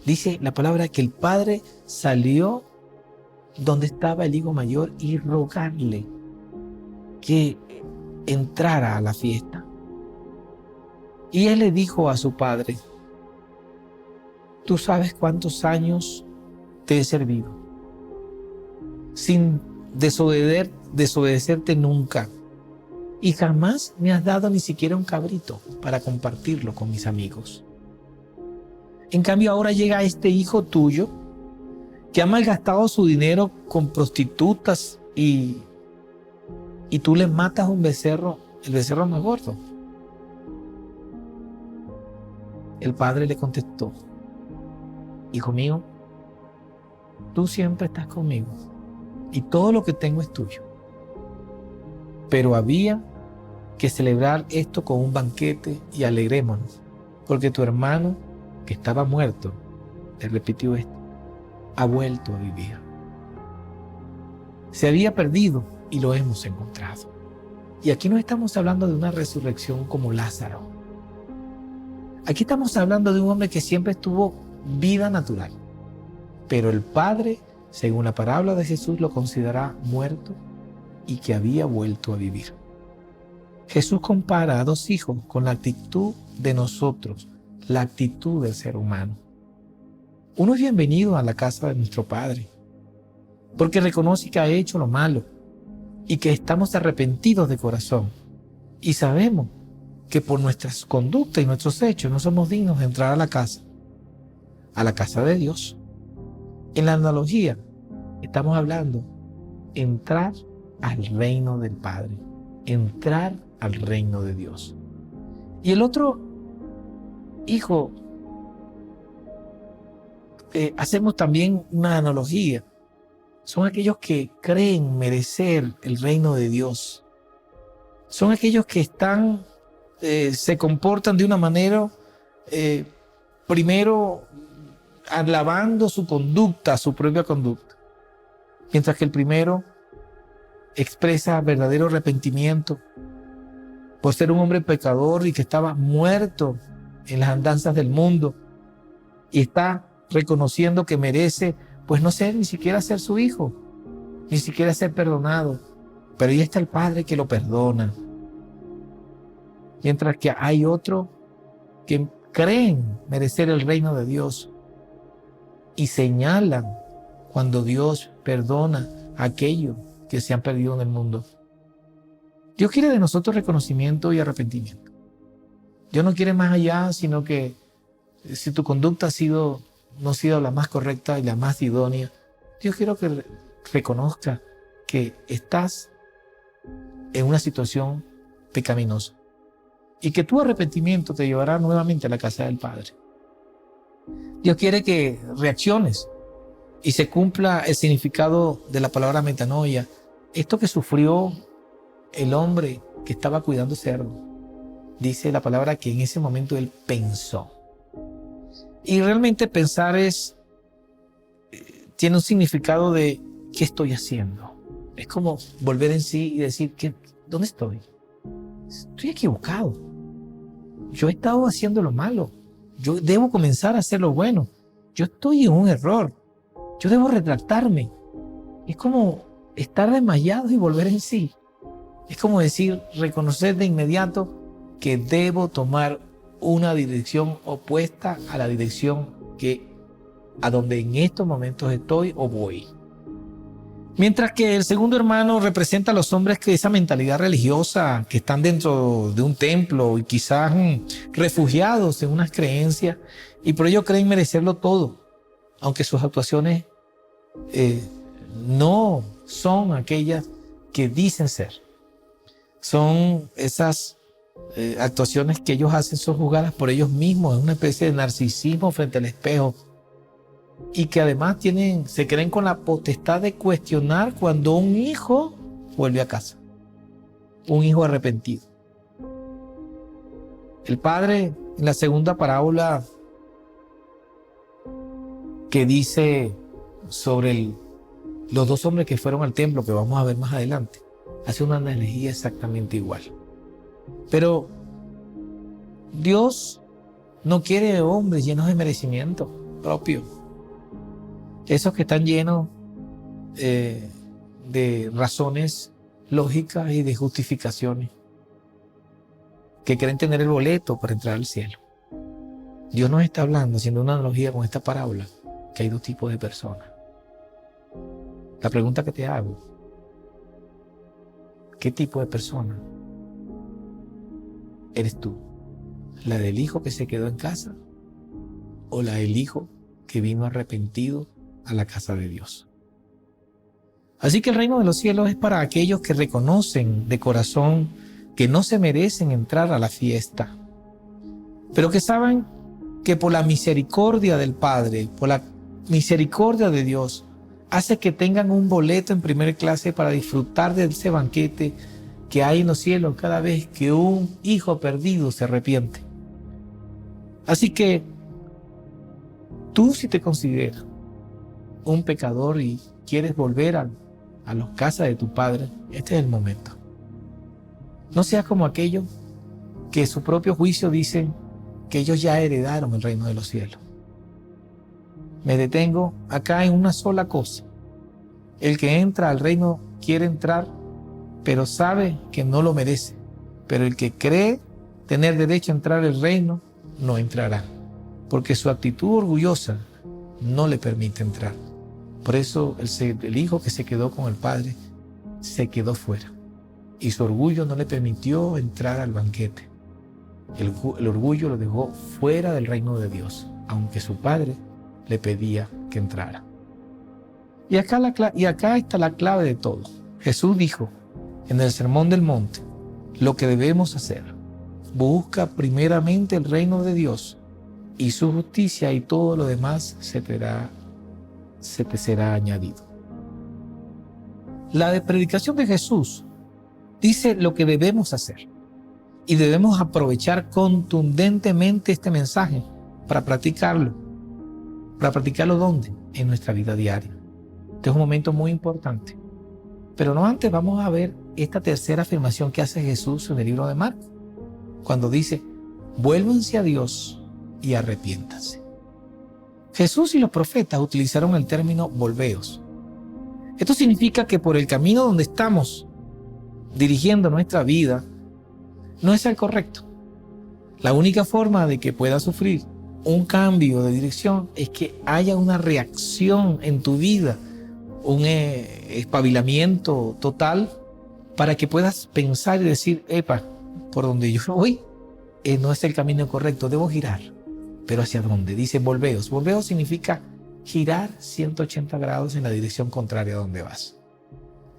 Dice la palabra que el padre salió donde estaba el hijo mayor y rogarle que entrara a la fiesta. Y él le dijo a su padre: tú sabes cuántos años te he servido, sin desobedecerte nunca, y jamás me has dado ni siquiera un cabrito para compartirlo con mis amigos. En cambio ahora llega este hijo tuyo que ha malgastado su dinero con prostitutas y tú le matas un becerro, el becerro más gordo. El padre le contestó: hijo mío, tú siempre estás conmigo y todo lo que tengo es tuyo. Pero había que celebrar esto con un banquete y alegrémonos, porque tu hermano, que estaba muerto, le repitió esto, ha vuelto a vivir. Se había perdido y lo hemos encontrado. Y aquí no estamos hablando de una resurrección como Lázaro. Aquí estamos hablando de un hombre que siempre tuvo vida natural. Pero el Padre, según la parábola de Jesús, lo considera muerto y que había vuelto a vivir. Jesús compara a dos hijos con la actitud de nosotros, la actitud del ser humano. Uno es bienvenido a la casa de nuestro Padre, porque reconoce que ha hecho lo malo y que estamos arrepentidos de corazón. Y sabemos que por nuestras conductas y nuestros hechos no somos dignos de entrar a la casa de Dios. En la analogía estamos hablando entrar al reino del Padre, entrar al reino de Dios. Y el otro hijo, hacemos también una analogía. Son aquellos que creen merecer el reino de Dios. Son aquellos que se comportan de una manera, primero alabando su conducta, su propia conducta. Mientras que el primero expresa verdadero arrepentimiento por ser un hombre pecador y que estaba muerto en las andanzas del mundo y está reconociendo que merece, pues no ser ni siquiera ser su hijo, ni siquiera ser perdonado, pero ahí está el Padre que lo perdona. Mientras que hay otro que creen merecer el reino de Dios y señalan cuando Dios perdona a aquellos que se han perdido en el mundo. Dios quiere de nosotros reconocimiento y arrepentimiento. Dios no quiere más allá, sino que si tu conducta no ha sido la más correcta y la más idónea, Dios quiere que reconozca que estás en una situación pecaminosa y que tu arrepentimiento te llevará nuevamente a la casa del Padre. Dios quiere que reacciones y se cumpla el significado de la palabra metanoia. Esto que sufrió el hombre que estaba cuidando cerdo. Dice la palabra que en ese momento él pensó. Y realmente pensar tiene un significado de ¿qué estoy haciendo? Es como volver en sí y decir, ¿dónde estoy? Estoy equivocado. Yo he estado haciendo lo malo. Yo debo comenzar a hacer lo bueno. Yo estoy en un error. Yo debo retractarme. Es como estar desmayado y volver en sí. Es como decir, reconocer de inmediato que debo tomar una dirección opuesta a la dirección a donde en estos momentos estoy o voy. Mientras que el segundo hermano representa a los hombres que esa mentalidad religiosa, que están dentro de un templo y quizás refugiados en unas creencias y por ello creen merecerlo todo, aunque sus actuaciones no son aquellas que dicen ser. Son esas actuaciones que ellos hacen, son juzgadas por ellos mismos, es una especie de narcisismo frente al espejo. Y que además se creen con la potestad de cuestionar cuando un hijo vuelve a casa. Un hijo arrepentido. El padre, en la segunda parábola que dice sobre los dos hombres que fueron al templo, que vamos a ver más adelante, hace una analogía exactamente igual. Pero Dios no quiere hombres llenos de merecimiento. propio. Esos que están llenos de razones lógicas y de justificaciones, que quieren tener el boleto para entrar al cielo. Dios nos está hablando, haciendo una analogía con esta parábola, que hay dos tipos de personas. La pregunta que te hago: ¿qué tipo de persona eres tú? ¿La del hijo que se quedó en casa o la del hijo que vino arrepentido a la casa de Dios? Así que el reino de los cielos es para aquellos que reconocen de corazón que no se merecen entrar a la fiesta, pero que saben que por la misericordia del Padre, por la misericordia de Dios, hace que tengan un boleto en primera clase para disfrutar de ese banquete que hay en los cielos cada vez que un hijo perdido se arrepiente. Así que tú, si te consideras un pecador y quieres volver a las casas de tu Padre, este es el momento. No seas como aquellos que su propio juicio dicen que ellos ya heredaron el reino de los cielos. Me detengo acá en una sola cosa. El que entra al reino quiere entrar, pero sabe que no lo merece. Pero el que cree tener derecho a entrar al reino, no entrará, porque su actitud orgullosa no le permite entrar. Por eso el hijo que se quedó con el padre se quedó fuera, y su orgullo no le permitió entrar al banquete. El orgullo lo dejó fuera del reino de Dios, aunque su padre le pedía que entrara. Y acá está la clave de todo. Jesús dijo en el Sermón del Monte lo que debemos hacer: busca primeramente el reino de Dios y su justicia, y todo lo demás se te será añadido. La predicación de Jesús dice lo que debemos hacer, y debemos aprovechar contundentemente este mensaje para practicarlo. ¿Para practicarlo dónde? En nuestra vida diaria. Este es un momento muy importante. Pero no antes, vamos a ver esta tercera afirmación que hace Jesús en el libro de Marcos, cuando dice: vuélvanse a Dios y arrepiéntanse. Jesús y los profetas utilizaron el término volveos. Esto significa que por el camino donde estamos dirigiendo nuestra vida no es el correcto. La única forma de que pueda sufrir un cambio de dirección es que haya una reacción en tu vida, un espabilamiento total, para que puedas pensar y decir: epa, por donde yo voy no es el camino correcto, debo girar. ¿Pero hacia dónde? Dice volveos. Volveos significa girar 180 grados en la dirección contraria a donde vas.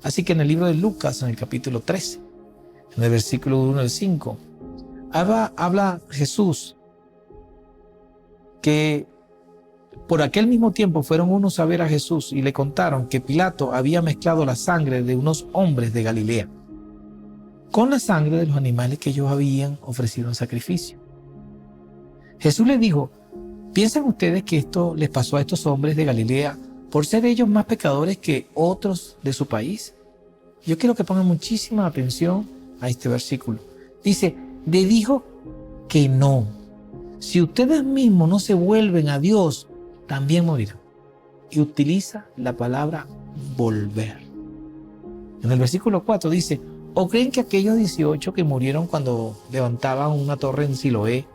Así que en el libro de Lucas, en el capítulo 13, en el versículo 1 al 5, habla Jesús que por aquel mismo tiempo fueron unos a ver a Jesús y le contaron que Pilato había mezclado la sangre de unos hombres de Galilea con la sangre de los animales que ellos habían ofrecido en sacrificio. Jesús les dijo: ¿piensan ustedes que esto les pasó a estos hombres de Galilea por ser ellos más pecadores que otros de su país? Yo quiero que pongan muchísima atención a este versículo. Dice: le dijo que no. Si ustedes mismos no se vuelven a Dios, también morirán. Y utiliza la palabra volver. En el versículo 4 dice: ¿o creen que aquellos 18 que murieron cuando levantaban una torre en Siloé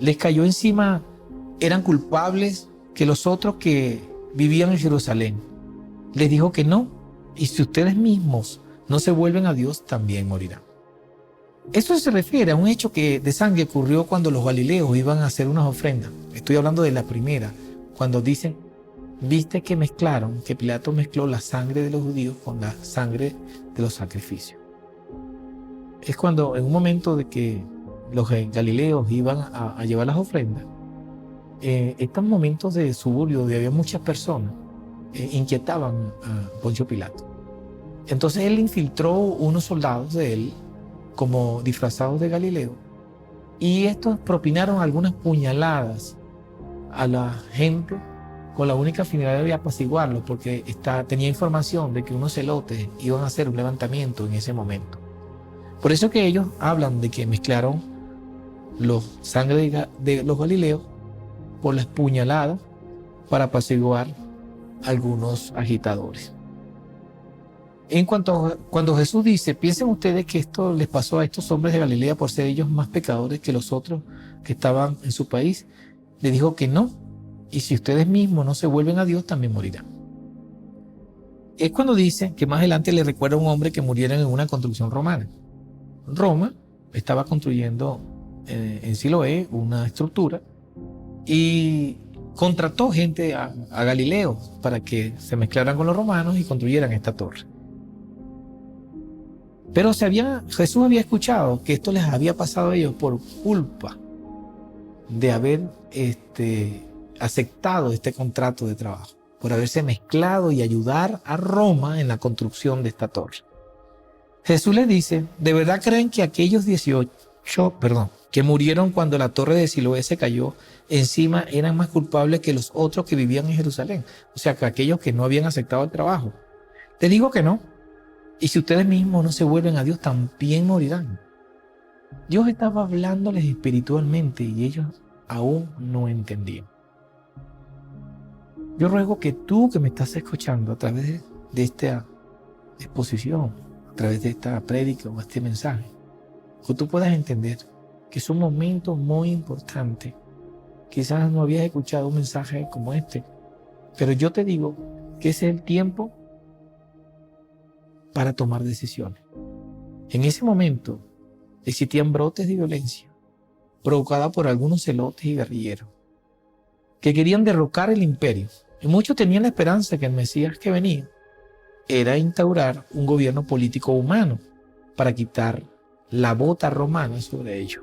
les cayó encima, eran culpables que los otros que vivían en Jerusalén? Les dijo que no. Y si ustedes mismos no se vuelven a Dios, también morirán. Esto se refiere a un hecho de sangre ocurrió cuando los galileos iban a hacer unas ofrendas. Estoy hablando de la primera, cuando dicen: viste que Pilato mezcló la sangre de los judíos con la sangre de los sacrificios. Es cuando en un momento de que los galileos iban a llevar las ofrendas, estos momentos de suburbio donde había muchas personas inquietaban a Poncio Pilato. Entonces él infiltró unos soldados de él como disfrazados de Galileo, y estos propinaron algunas puñaladas a la gente con la única finalidad de apaciguarlos, porque tenía información de que unos celotes iban a hacer un levantamiento en ese momento. Por eso que ellos hablan de que mezclaron sangre de los galileos por las puñaladas para apaciguar a algunos agitadores. Cuando Jesús dice, piensen ustedes que esto les pasó a estos hombres de Galilea por ser ellos más pecadores que los otros que estaban en su país, le dijo que no. Y si ustedes mismos no se vuelven a Dios, también morirán. Es cuando dice que más adelante le recuerda a un hombre que muriera en una construcción romana. Roma estaba construyendo en Siloé una estructura y contrató gente a Galileo para que se mezclaran con los romanos y construyeran esta torre. Pero Jesús había escuchado que esto les había pasado a ellos por culpa de haber aceptado este contrato de trabajo, por haberse mezclado y ayudar a Roma en la construcción de esta torre. Jesús les dice, ¿de verdad creen que aquellos 18 que murieron cuando la torre de Siloé se cayó encima eran más culpables que los otros que vivían en Jerusalén? O sea, que aquellos que no habían aceptado el trabajo. Te digo que no. Y si ustedes mismos no se vuelven a Dios, también morirán. Dios estaba hablándoles espiritualmente y ellos aún no entendían. Yo ruego que tú que me estás escuchando a través de esta exposición, a través de esta prédica o este mensaje, que tú puedas entender que es un momento muy importante. Quizás no habías escuchado un mensaje como este, pero yo te digo que ese es el tiempo para tomar decisiones. En ese momento existían brotes de violencia provocada por algunos celotes y guerrilleros que querían derrocar el imperio. Y muchos tenían la esperanza que el Mesías que venía era instaurar un gobierno político humano para quitar la bota romana sobre ellos.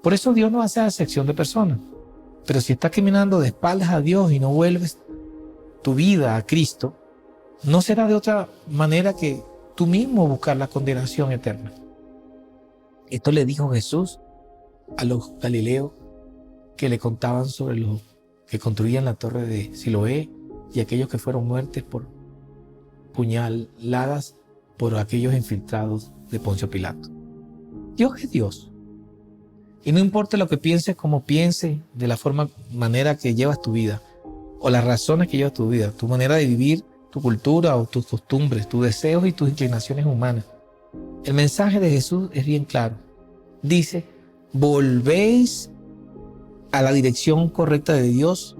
Por eso Dios no hace acepción de personas. Pero si estás caminando de espaldas a Dios y no vuelves tu vida a Cristo, no será de otra manera que tú mismo buscar la condenación eterna. Esto le dijo Jesús a los galileos que le contaban sobre los que construían la torre de Siloé y aquellos que fueron muertos por puñaladas por aquellos infiltrados de Poncio Pilato. Dios es Dios. Y no importa lo que pienses, como pienses, de la manera que llevas tu vida, o las razones que llevas tu vida, tu manera de vivir, tu cultura o tus costumbres, tus deseos y tus inclinaciones humanas. El mensaje de Jesús es bien claro. Dice, volvéis a la dirección correcta de Dios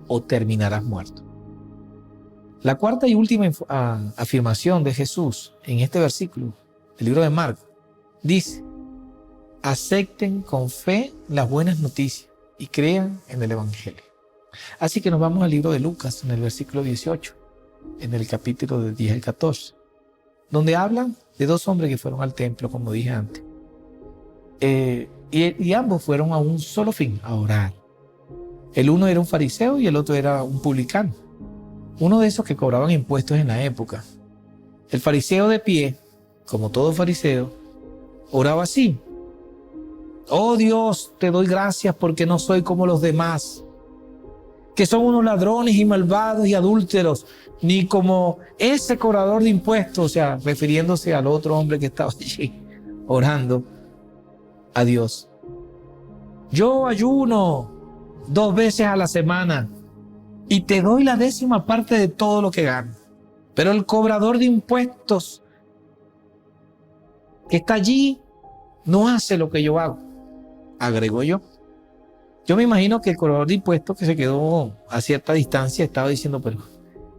o terminarás muerto. La cuarta y última afirmación de Jesús en este versículo del libro de Marcos dice, acepten con fe las buenas noticias y crean en el Evangelio. Así que nos vamos al libro de Lucas en el versículo 18, en el capítulo de 10 al 14, donde hablan de dos hombres que fueron al templo, como dije antes. Y ambos fueron a un solo fin, a orar. El uno era un fariseo y el otro era un publicano. Uno de esos que cobraban impuestos en la época. El fariseo de pie, como todo fariseo, oraba así. Oh Dios, te doy gracias porque no soy como los demás, que son unos ladrones y malvados y adúlteros, ni como ese cobrador de impuestos, o sea, refiriéndose al otro hombre que estaba allí orando a Dios. Yo ayuno 2 veces a la semana y te doy la 10ª parte de todo lo que gano. Pero el cobrador de impuestos que está allí no hace lo que yo hago, agregó yo. Yo me imagino que el cobrador de impuestos que se quedó a cierta distancia estaba diciendo, pero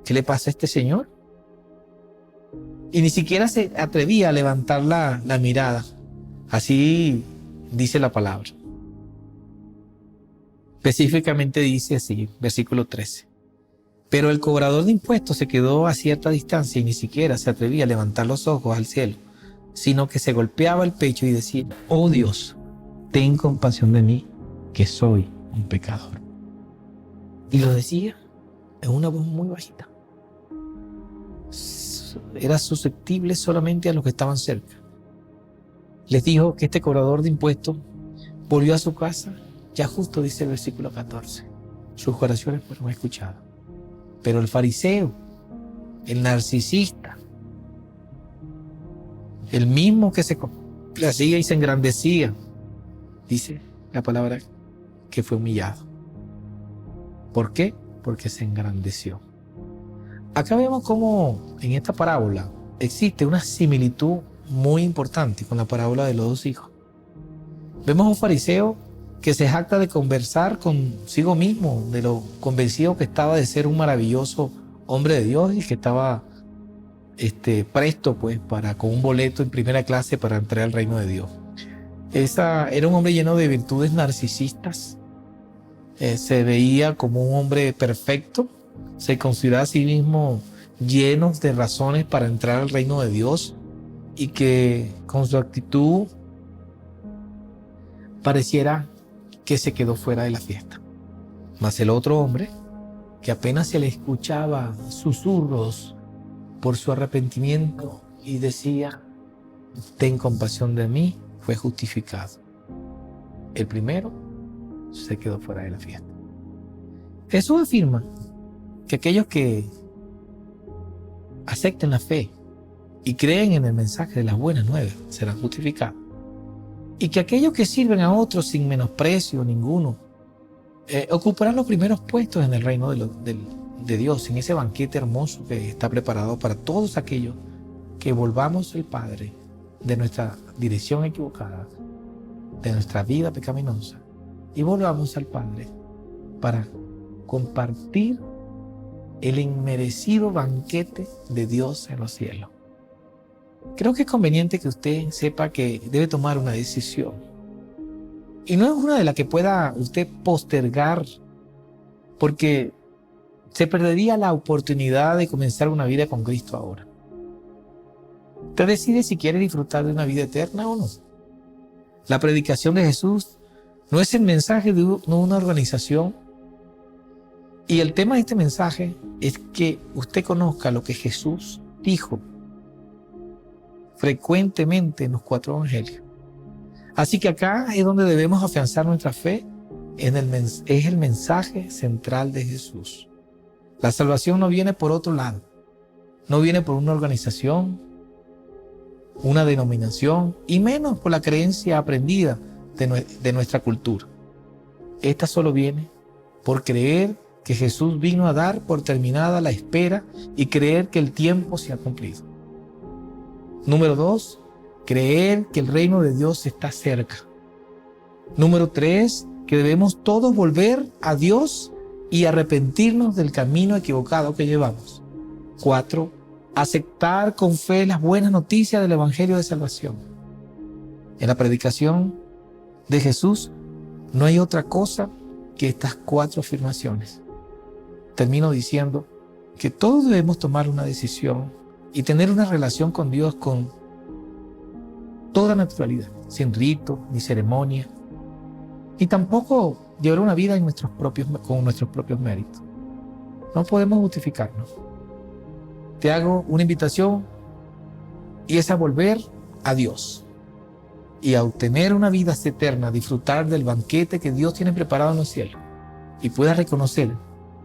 ¿qué le pasa a este señor? Y ni siquiera se atrevía a levantar la mirada. Así dice la palabra. Específicamente dice así, versículo 13. Pero el cobrador de impuestos se quedó a cierta distancia y ni siquiera se atrevía a levantar los ojos al cielo, sino que se golpeaba el pecho y decía, oh Dios, ten compasión de mí, que soy un pecador. Y lo decía en una voz muy bajita. Era susceptible solamente a los que estaban cerca. Les dijo que este cobrador de impuestos volvió a su casa. Ya justo dice el versículo 14. Sus oraciones fueron escuchadas. Pero el fariseo, el narcisista, el mismo que se complacía y se engrandecía, dice la palabra que fue humillado. ¿Por qué? Porque se engrandeció. Acá vemos cómo en esta parábola existe una similitud muy importante con la parábola de los dos hijos. Vemos a un fariseo que se jacta de conversar consigo mismo, de lo convencido que estaba de ser un maravilloso hombre de Dios y que estaba presto pues con un boleto en primera clase para entrar al reino de Dios. Era un hombre lleno de virtudes narcisistas. Se veía como un hombre perfecto, se consideraba a sí mismo lleno de razones para entrar al reino de Dios y que con su actitud pareciera que se quedó fuera de la fiesta. Mas el otro hombre, que apenas se le escuchaba susurros por su arrepentimiento y decía: ten compasión de mí, fue justificado. El primero se quedó fuera de la fiesta. Jesús afirma que aquellos que acepten la fe y creen en el mensaje de las buenas nuevas serán justificados, y que aquellos que sirven a otros sin menosprecio ninguno ocuparán los primeros puestos en el reino de Dios, en ese banquete hermoso que está preparado para todos aquellos que volvamos al Padre de nuestra dirección equivocada, de nuestra vida pecaminosa, y volvamos al Padre para compartir el inmerecido banquete de Dios en los cielos. Creo que es conveniente que usted sepa que debe tomar una decisión. Y no es una de las que pueda usted postergar, porque se perdería la oportunidad de comenzar una vida con Cristo ahora. Usted decide si quiere disfrutar de una vida eterna o no. La predicación de Jesús no es el mensaje de una organización. Y el tema de este mensaje es que usted conozca lo que Jesús dijo frecuentemente en los 4 evangelios. Así que acá es donde debemos afianzar nuestra fe, es el mensaje central de Jesús. La salvación no viene por otro lado, no viene por una organización, una denominación, y menos por la creencia aprendida de nuestra cultura. Esta solo viene por creer que Jesús vino a dar por terminada la espera y creer que el tiempo se ha cumplido. Número 2, creer que el reino de Dios está cerca. Número 3, que debemos todos volver a Dios y arrepentirnos del camino equivocado que llevamos. 4, aceptar con fe las buenas noticias del Evangelio de Salvación. En la predicación de Jesús no hay otra cosa que estas 4 afirmaciones. Termino diciendo que todos debemos tomar una decisión y tener una relación con Dios con toda naturalidad, sin rito ni ceremonia, y tampoco llevar una vida con nuestros propios méritos. No podemos justificarnos. Te hago una invitación y es a volver a Dios y a obtener una vida eterna, disfrutar del banquete que Dios tiene preparado en los cielos, y puedas reconocer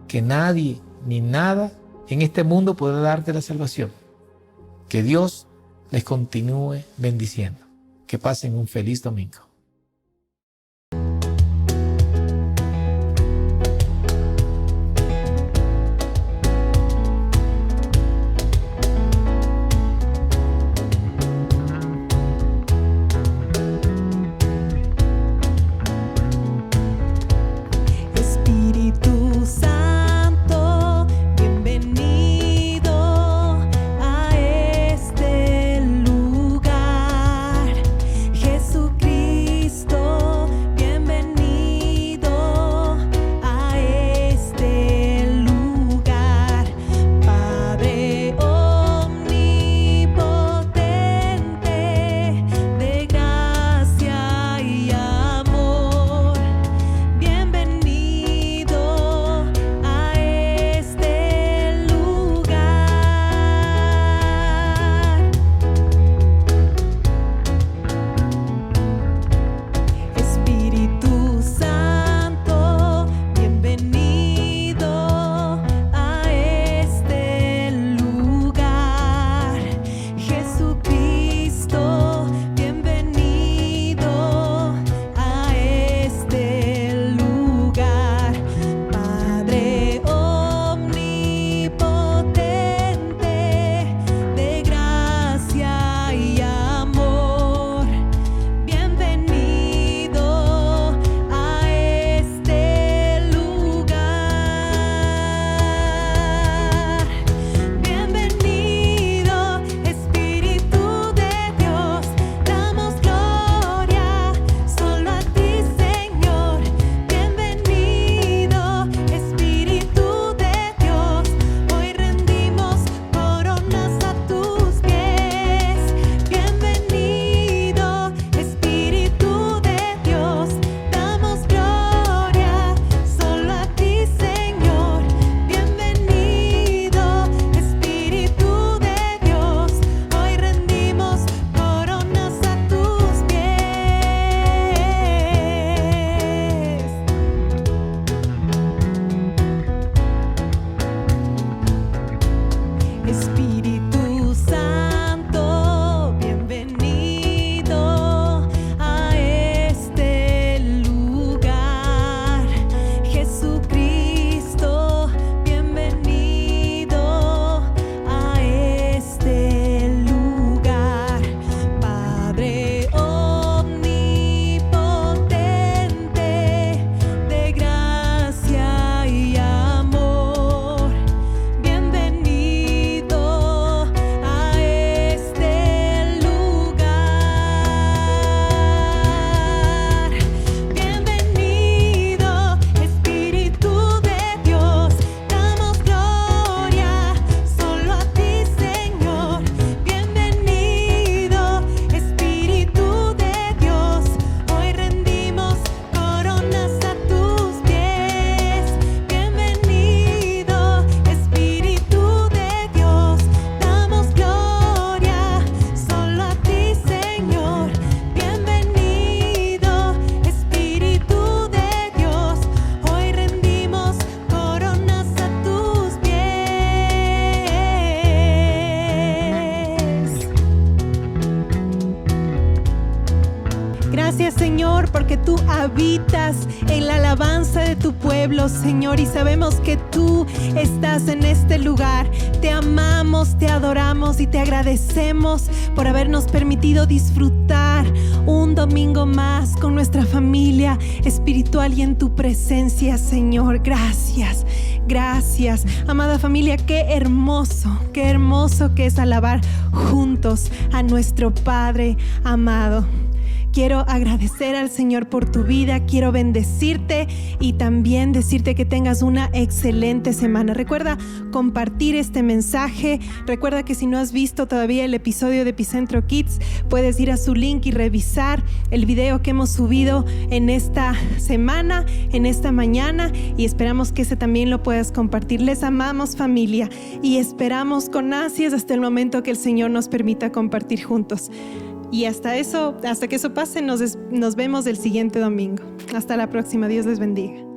que nadie ni nada en este mundo puede darte la salvación. Que Dios les continúe bendiciendo. Que pasen un feliz domingo. Jesucristo. que tú habitas en la alabanza de tu pueblo, Señor, y sabemos que tú estás en este lugar. Te amamos, te adoramos y te agradecemos por habernos permitido disfrutar un domingo más con nuestra familia espiritual y en tu presencia, Señor. Gracias, gracias. Amada familia, qué hermoso que es alabar juntos a nuestro Padre amado. Quiero agradecer al Señor por tu vida, quiero bendecirte y también decirte que tengas una excelente semana. Recuerda compartir este mensaje. Recuerda que si no has visto todavía el episodio de Epicentro Kids, puedes ir a su link y revisar el video que hemos subido en esta semana, en esta mañana, y esperamos que ese también lo puedas compartir. Les amamos, familia, y esperamos con ansias hasta el momento que el Señor nos permita compartir juntos. Y hasta que eso pase, nos vemos el siguiente domingo. Hasta la próxima. Dios les bendiga.